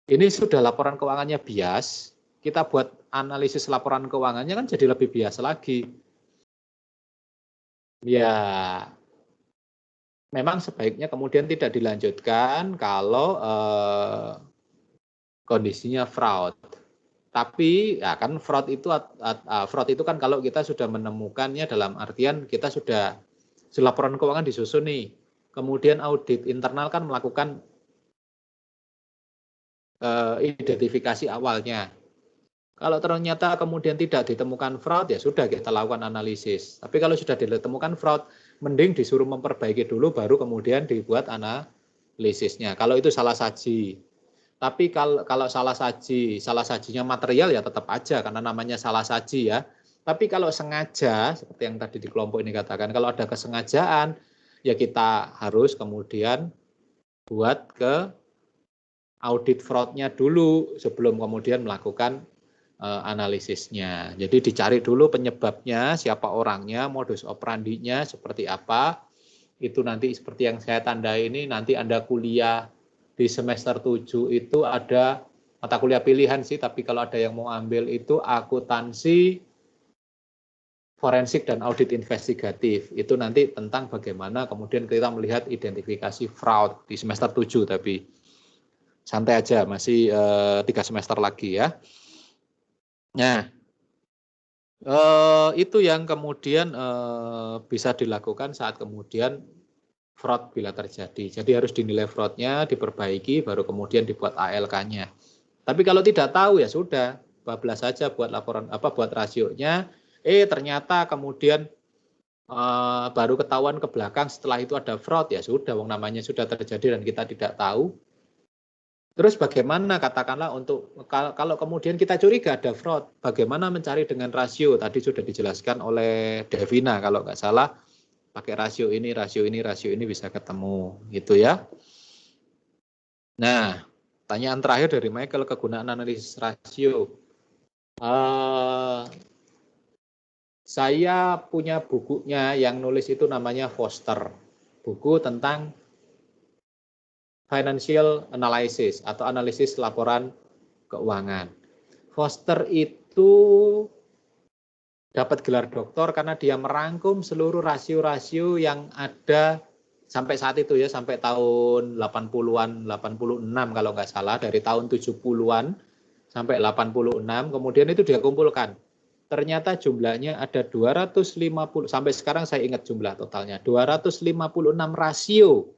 Ini sudah laporan keuangannya bias, kita buat analisis laporan keuangannya kan jadi lebih bias lagi. Ya, memang sebaiknya kemudian tidak dilanjutkan kalau kondisinya fraud. Tapi ya kan fraud itu kan kalau kita sudah menemukannya dalam artian kita sudah laporan keuangan disusun nih, kemudian audit internal kan melakukan identifikasi awalnya. Kalau ternyata kemudian tidak ditemukan fraud, ya sudah kita lakukan analisis. Tapi kalau sudah ditemukan fraud, mending disuruh memperbaiki dulu, baru kemudian dibuat analisisnya. Kalau itu salah saji. Tapi kalau salah sajinya material ya tetap aja, karena namanya salah saji ya. Tapi kalau sengaja, seperti yang tadi di kelompok ini katakan, kalau ada kesengajaan, ya kita harus kemudian buat ke audit fraud-nya dulu sebelum kemudian melakukan analisisnya. Jadi dicari dulu penyebabnya, siapa orangnya, modus operandinya seperti apa. Itu nanti seperti yang saya tandai ini, nanti Anda kuliah di semester 7 itu ada mata kuliah pilihan sih, tapi kalau ada yang mau ambil itu akuntansi forensik dan audit investigatif. Itu nanti tentang bagaimana kemudian kita melihat identifikasi fraud di semester 7, tapi santai aja, masih 3 semester lagi ya. Nah, itu yang kemudian bisa dilakukan saat kemudian fraud bila terjadi. Jadi harus dinilai fraudnya, diperbaiki, baru kemudian dibuat ALK-nya. Tapi kalau tidak tahu ya sudah, bablas saja buat laporan buat rasionya. Ternyata kemudian baru ketahuan ke belakang setelah itu ada fraud, ya sudah, wong namanya sudah terjadi dan kita tidak tahu. Terus bagaimana katakanlah untuk kalau kemudian kita curiga ada fraud, bagaimana mencari dengan rasio? Tadi sudah dijelaskan oleh Devina kalau nggak salah, pakai rasio ini bisa ketemu gitu ya. Nah, pertanyaan terakhir dari Michael, kegunaan analisis rasio. Saya punya bukunya yang nulis itu namanya Foster, buku tentang financial analysis atau analisis laporan keuangan. Foster itu dapat gelar doktor karena dia merangkum seluruh rasio-rasio yang ada sampai saat itu ya, sampai tahun 80-an, 86 kalau nggak salah, dari tahun 70-an sampai 86, kemudian itu dia kumpulkan. Ternyata jumlahnya ada 250, sampai sekarang saya ingat jumlah totalnya, 256 rasio.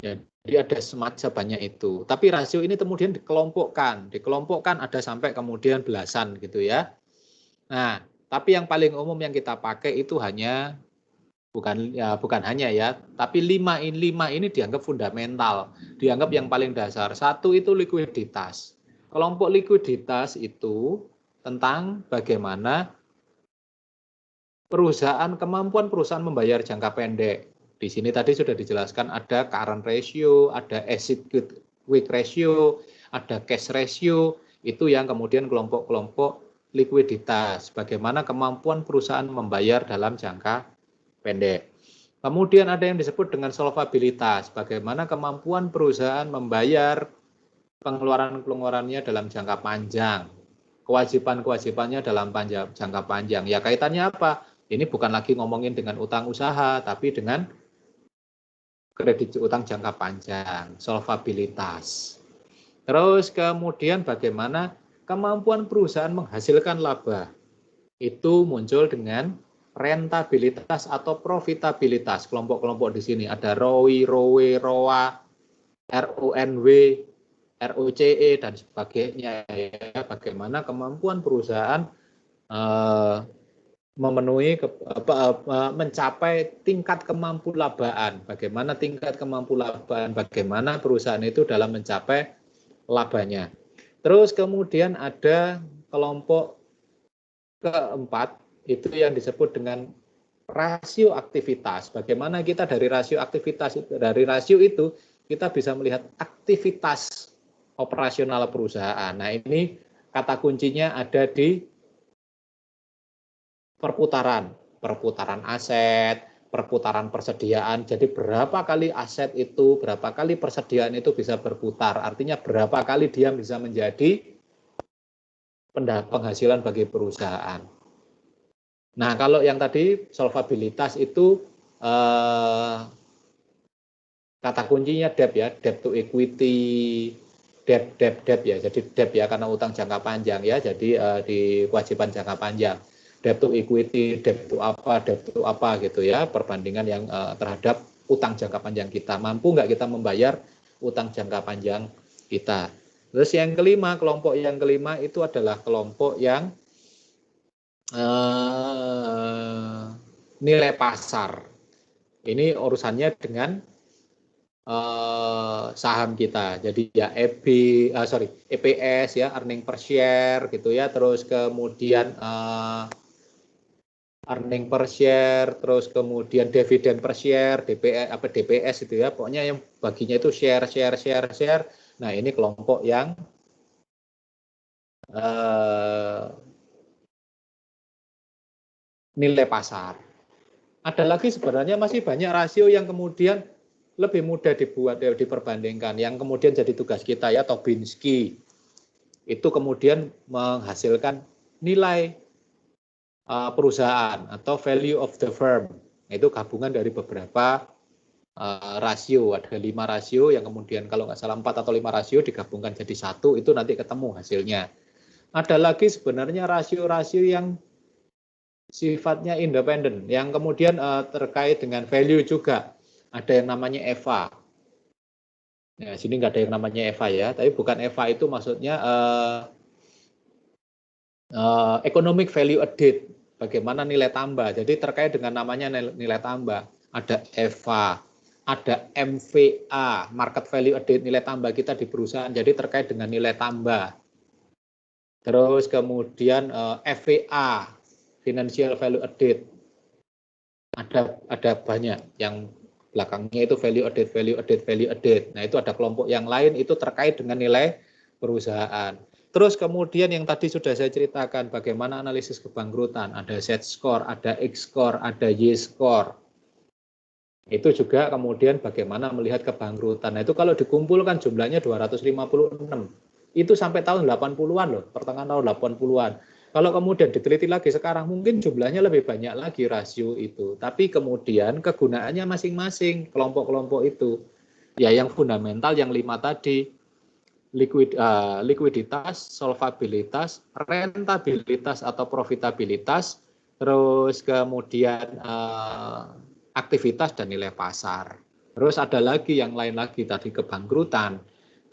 Jadi ada semacam banyak itu. Tapi rasio ini kemudian dikelompokkan ada sampai kemudian belasan gitu ya. Nah, tapi yang paling umum yang kita pakai itu hanya bukan hanya ya, tapi 5 ini dianggap fundamental, dianggap yang paling dasar. Satu itu likuiditas. Kelompok likuiditas itu tentang bagaimana kemampuan perusahaan membayar jangka pendek. Di sini tadi sudah dijelaskan ada current ratio, ada asset quick ratio, ada cash ratio, itu yang kemudian kelompok-kelompok likuiditas. Bagaimana kemampuan perusahaan membayar dalam jangka pendek. Kemudian ada yang disebut dengan solvabilitas, bagaimana kemampuan perusahaan membayar pengeluaran-pengeluarannya dalam jangka panjang, kewajiban-kewajibannya dalam jangka panjang. Ya kaitannya apa? Ini bukan lagi ngomongin dengan utang usaha, tapi dengan kredit utang jangka panjang, solvabilitas. Terus kemudian bagaimana kemampuan perusahaan menghasilkan laba. Itu muncul dengan rentabilitas atau profitabilitas. Kelompok-kelompok di sini ada ROI, ROE, ROA, RONW, ROCE dan sebagainya ya. Bagaimana kemampuan perusahaan mencapai tingkat kemampuan, bagaimana tingkat kemampuan, bagaimana perusahaan itu dalam mencapai labanya. Terus kemudian ada kelompok keempat, itu yang disebut dengan rasio aktivitas. Bagaimana kita dari rasio itu kita bisa melihat aktivitas operasional perusahaan. Nah, ini kata kuncinya ada di perputaran aset, perputaran persediaan. Jadi berapa kali aset itu, berapa kali persediaan itu bisa berputar. Artinya berapa kali dia bisa menjadi penghasilan bagi perusahaan. Nah, kalau yang tadi solvabilitas itu kata kuncinya debt ya, debt to equity, debt ya. Jadi debt ya karena utang jangka panjang ya. Jadi di kewajiban jangka panjang. Debt to equity, debt to apa gitu ya, perbandingan yang terhadap utang jangka panjang kita. Mampu nggak kita membayar utang jangka panjang kita. Terus yang kelima, kelompok yang kelima itu adalah kelompok yang nilai pasar. Ini urusannya dengan saham kita. Jadi ya EPS ya, earning per share gitu ya. Terus kemudian earning per share, terus kemudian dividen per share, DPS itu ya. Pokoknya yang baginya itu share. Nah, ini kelompok yang nilai pasar. Ada lagi sebenarnya masih banyak rasio yang kemudian lebih mudah diperbandingkan, yang kemudian jadi tugas kita ya, Tobinski. Itu kemudian menghasilkan nilai perusahaan atau value of the firm. Itu gabungan dari beberapa rasio, ada 5 rasio yang kemudian kalau nggak salah 4 atau 5 rasio digabungkan jadi satu, itu nanti ketemu hasilnya. Ada lagi sebenarnya rasio-rasio yang sifatnya independen, yang kemudian terkait dengan value juga. Ada yang namanya EVA. Ya, sini nggak ada yang namanya EVA ya, tapi bukan EVA itu maksudnya economic value added, bagaimana nilai tambah. Jadi terkait dengan namanya nilai tambah. Ada EVA, ada MVA, market value added, nilai tambah kita di perusahaan. Jadi terkait dengan nilai tambah. Terus kemudian FVA, financial value added. Ada banyak yang belakangnya itu value added. Nah, itu ada kelompok yang lain itu terkait dengan nilai perusahaan. Terus kemudian yang tadi sudah saya ceritakan bagaimana analisis kebangkrutan, ada Z score, ada X score, ada Y score. Itu juga kemudian bagaimana melihat kebangkrutan. Nah, itu kalau dikumpulkan jumlahnya 256. Itu sampai tahun 80-an loh, pertengahan tahun 80-an. Kalau kemudian diteliti lagi sekarang mungkin jumlahnya lebih banyak lagi rasio itu. Tapi kemudian kegunaannya masing-masing kelompok-kelompok itu. Ya yang fundamental yang 5 tadi. Likuiditas, solvabilitas, rentabilitas atau profitabilitas, terus kemudian aktivitas dan nilai pasar. Terus ada lagi yang lain lagi tadi kebangkrutan.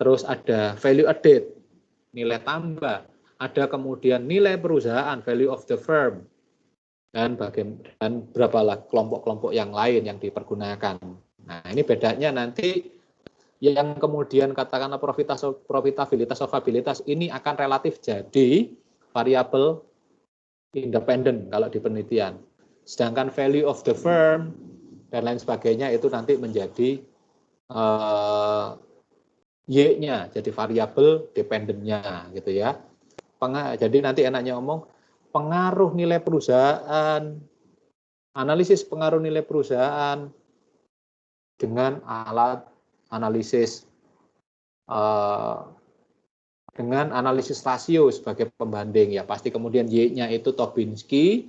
Terus ada value added, nilai tambah. Ada kemudian nilai perusahaan, value of the firm. Dan berapa kelompok-kelompok yang lain yang dipergunakan. Nah, ini bedanya nanti yang kemudian katakanlah profitabilitas, solvabilitas ini akan relatif jadi variabel independen kalau di penelitian. Sedangkan value of the firm dan lain sebagainya itu nanti menjadi Y-nya, jadi variabel dependennya gitu ya. Jadi nanti enaknya ngomong pengaruh nilai perusahaan, analisis pengaruh nilai perusahaan dengan alat analisis dengan analisis rasio sebagai pembanding ya, pasti kemudian Y-nya itu Tobinski,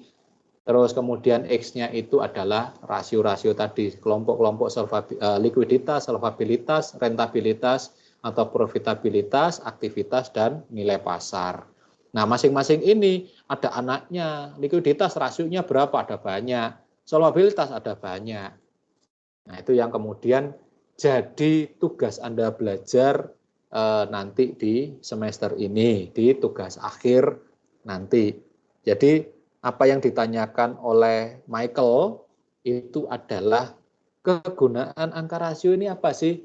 terus kemudian X-nya itu adalah rasio-rasio tadi, kelompok-kelompok likuiditas, solvabilitas, rentabilitas atau profitabilitas, aktivitas dan nilai pasar. Nah, masing-masing ini ada anaknya, likuiditas rasionya berapa, ada banyak, solvabilitas ada banyak. Nah, itu yang kemudian jadi tugas Anda belajar nanti di semester ini, di tugas akhir nanti. Jadi apa yang ditanyakan oleh Michael itu adalah kegunaan angka rasio ini apa sih?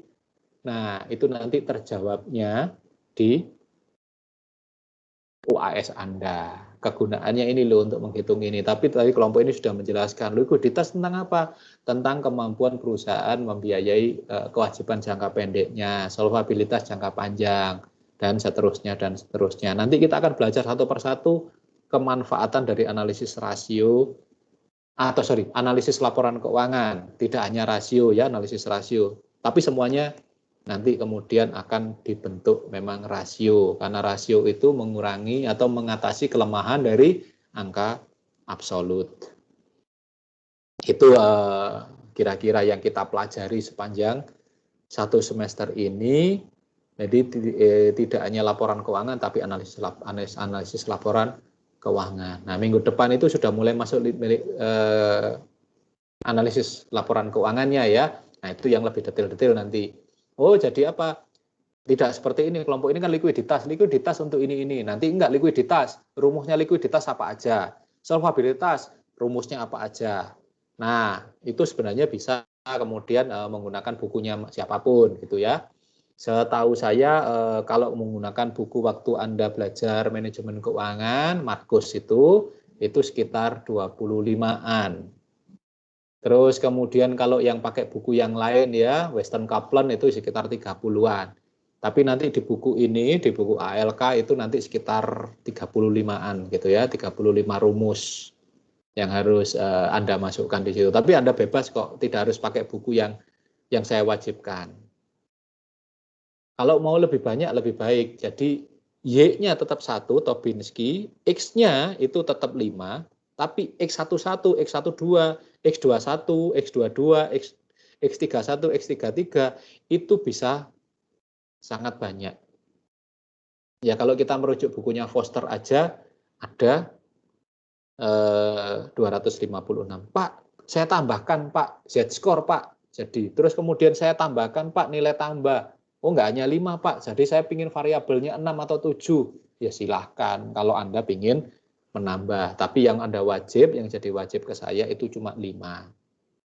Nah, itu nanti terjawabnya di UAS Anda. Kegunaannya ini loh untuk menghitung ini. Tapi tadi kelompok ini sudah menjelaskan likuiditas tentang apa? Tentang kemampuan perusahaan membiayai kewajiban jangka pendeknya, solvabilitas jangka panjang, dan seterusnya dan seterusnya. Nanti kita akan belajar satu persatu kemanfaatan dari analisis rasio analisis laporan keuangan. Tidak hanya rasio ya, analisis rasio, tapi semuanya nanti kemudian akan dibentuk memang rasio, karena rasio itu mengurangi atau mengatasi kelemahan dari angka absolut. Itu kira-kira yang kita pelajari sepanjang satu semester ini. Jadi tidak hanya laporan keuangan, tapi analisis laporan keuangan. Nah, minggu depan itu sudah mulai masuk analisis laporan keuangannya ya. Nah, itu yang lebih detail-detail nanti. Oh, jadi apa? Tidak seperti ini, kelompok ini kan likuiditas untuk ini. Nanti enggak likuiditas, rumusnya likuiditas apa aja. Solvabilitas, rumusnya apa aja. Nah, itu sebenarnya bisa kemudian menggunakan bukunya siapapun gitu ya. Setahu saya kalau menggunakan buku waktu Anda belajar manajemen keuangan, Markus itu sekitar 25-an. Terus kemudian kalau yang pakai buku yang lain ya, Western Kaplan itu sekitar 30-an. Tapi nanti di buku ini, di buku ALK itu nanti sekitar 35-an gitu ya, 35 rumus yang harus Anda masukkan di situ. Tapi Anda bebas kok, tidak harus pakai buku yang saya wajibkan. Kalau mau lebih banyak lebih baik. Jadi Y-nya tetap 1, Tobinski, X-nya itu tetap 5, tapi X11, X12, X21, X22, X31, X33 itu bisa sangat banyak. Ya kalau kita merujuk bukunya Foster aja ada 256. Pak, saya tambahkan Pak, Z-score Pak. Jadi terus kemudian saya tambahkan Pak nilai tambah. Oh enggak hanya 5 Pak, jadi saya pingin variabelnya 6 atau 7. Ya silahkan kalau Anda pingin menambah. Tapi yang Anda wajib, yang jadi wajib ke saya itu cuma 5.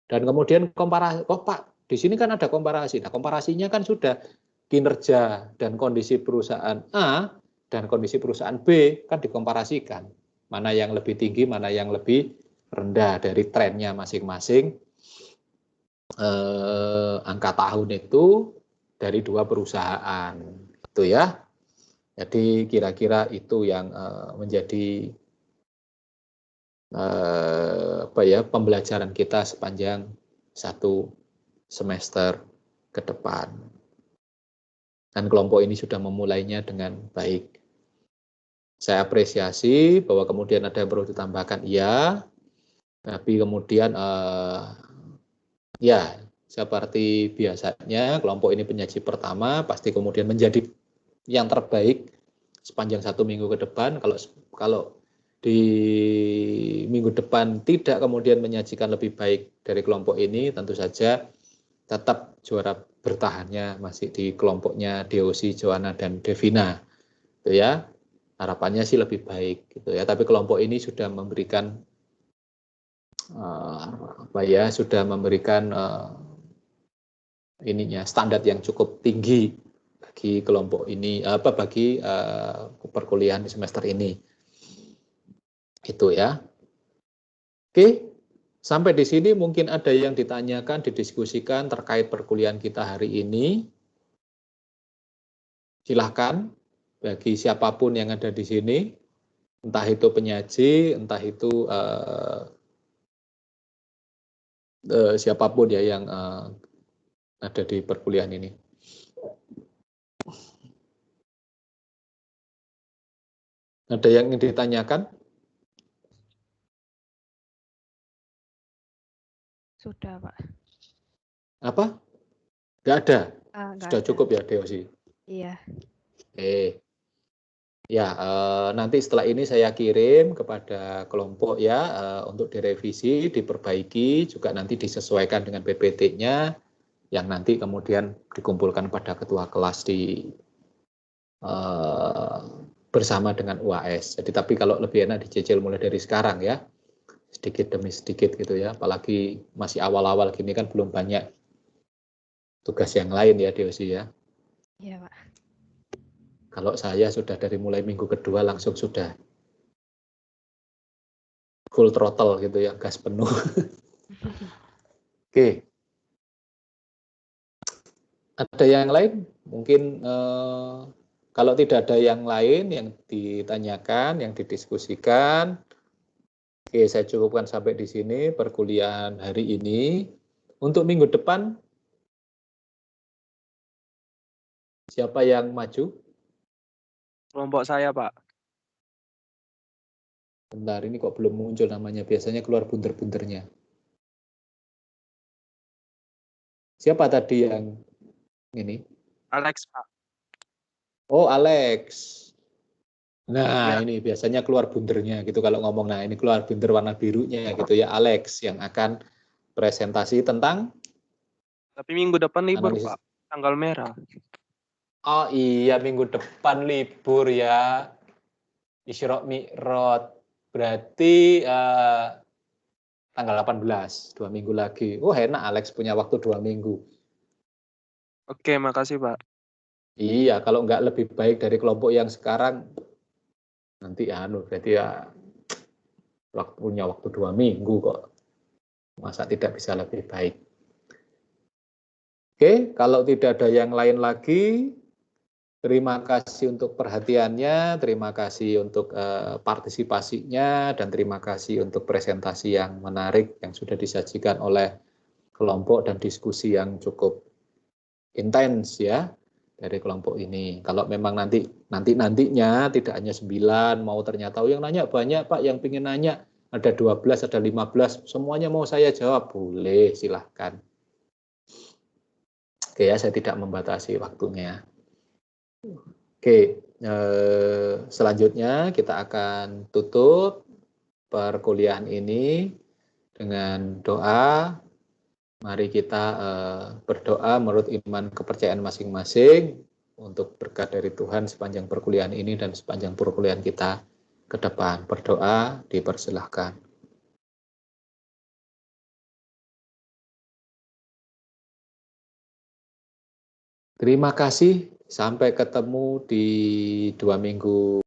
Dan kemudian komparasi, oh Pak, di sini kan ada komparasi. Nah komparasinya kan sudah kinerja dan kondisi perusahaan A dan kondisi perusahaan B kan dikomparasikan. Mana yang lebih tinggi, mana yang lebih rendah dari trennya masing-masing. Angka tahun itu dari 2 perusahaan. Itu ya. Jadi kira-kira itu yang menjadi pembelajaran kita sepanjang 1 semester ke depan. Dan kelompok ini sudah memulainya dengan baik. Saya apresiasi bahwa kemudian ada yang perlu ditambahkan, iya, tapi kemudian ya seperti biasanya kelompok ini penyaji pertama pasti kemudian menjadi yang terbaik sepanjang 1 minggu ke depan. Kalau di minggu depan tidak kemudian menyajikan lebih baik dari kelompok ini, tentu saja tetap juara bertahannya masih di kelompoknya Deosi, Joanna, dan Devina, gitu ya. Harapannya sih lebih baik, gitu ya. Tapi kelompok ini sudah memberikan sudah memberikan standar yang cukup tinggi bagi kelompok ini, bagi perkuliahan di semester ini, gitu ya. Oke. Sampai di sini mungkin ada yang ditanyakan, didiskusikan terkait perkuliahan kita hari ini. Silahkan bagi siapapun yang ada di sini, entah itu penyaji, entah itu siapapun ya yang ada di perkuliahan ini. Ada yang ingin ditanyakan? Sudah, Pak. Apa? Nggak ada? Nggak Sudah ada. cukup ya, Deosi? Iya. Oke. Ya, nanti setelah ini saya kirim kepada kelompok ya untuk direvisi, diperbaiki, juga nanti disesuaikan dengan PPT-nya yang nanti kemudian dikumpulkan pada ketua kelas bersama dengan UAS. Jadi tapi kalau lebih enak dicicil mulai dari sekarang ya, sedikit demi sedikit gitu ya. Apalagi masih awal-awal gini kan belum banyak tugas yang lain ya, Deosi ya. Iya, Pak. Kalau saya sudah dari mulai minggu kedua langsung sudah full throttle gitu ya, gas penuh. Oke. Ada yang lain? Mungkin kalau tidak ada yang lain yang ditanyakan, yang didiskusikan, oke, saya cukupkan sampai di sini perkuliahan hari ini. Untuk minggu depan, siapa yang maju? Kelompok saya, Pak. Bentar, ini kok belum muncul namanya. Biasanya keluar bunter-bunternya. Siapa tadi yang ini? Alex, Pak. Oh, Alex. Nah, Ya. ini biasanya keluar bundernya gitu kalau ngomong. Nah, ini keluar bunder warna birunya gitu ya, Alex yang akan presentasi tentang Tapi minggu depan libur, analisis. Pak. Tanggal merah. Oh iya, minggu depan libur ya. Isra Mi'raj. Berarti tanggal 18, 2 minggu lagi. Oh, enak Alex punya waktu 2 minggu. Oke, makasih, Pak. Iya, kalau nggak lebih baik dari kelompok yang sekarang, nanti berarti ya punya waktu 2 minggu kok. Masa tidak bisa lebih baik. Oke, kalau tidak ada yang lain lagi, terima kasih untuk perhatiannya, terima kasih untuk partisipasinya, dan terima kasih untuk presentasi yang menarik yang sudah disajikan oleh kelompok dan diskusi yang cukup intens ya dari kelompok ini. Kalau memang nantinya tidak hanya 9, mau ternyata yang nanya banyak Pak, yang ingin nanya ada 12, ada 15, semuanya mau saya jawab, boleh silahkan. Oke ya, saya tidak membatasi waktunya. Oke, selanjutnya kita akan tutup perkuliahan ini dengan doa. Mari kita berdoa menurut iman kepercayaan masing-masing untuk berkat dari Tuhan sepanjang perkuliahan ini dan sepanjang perkuliahan kita ke depan. Berdoa, dipersilahkan. Terima kasih, sampai ketemu di 2 minggu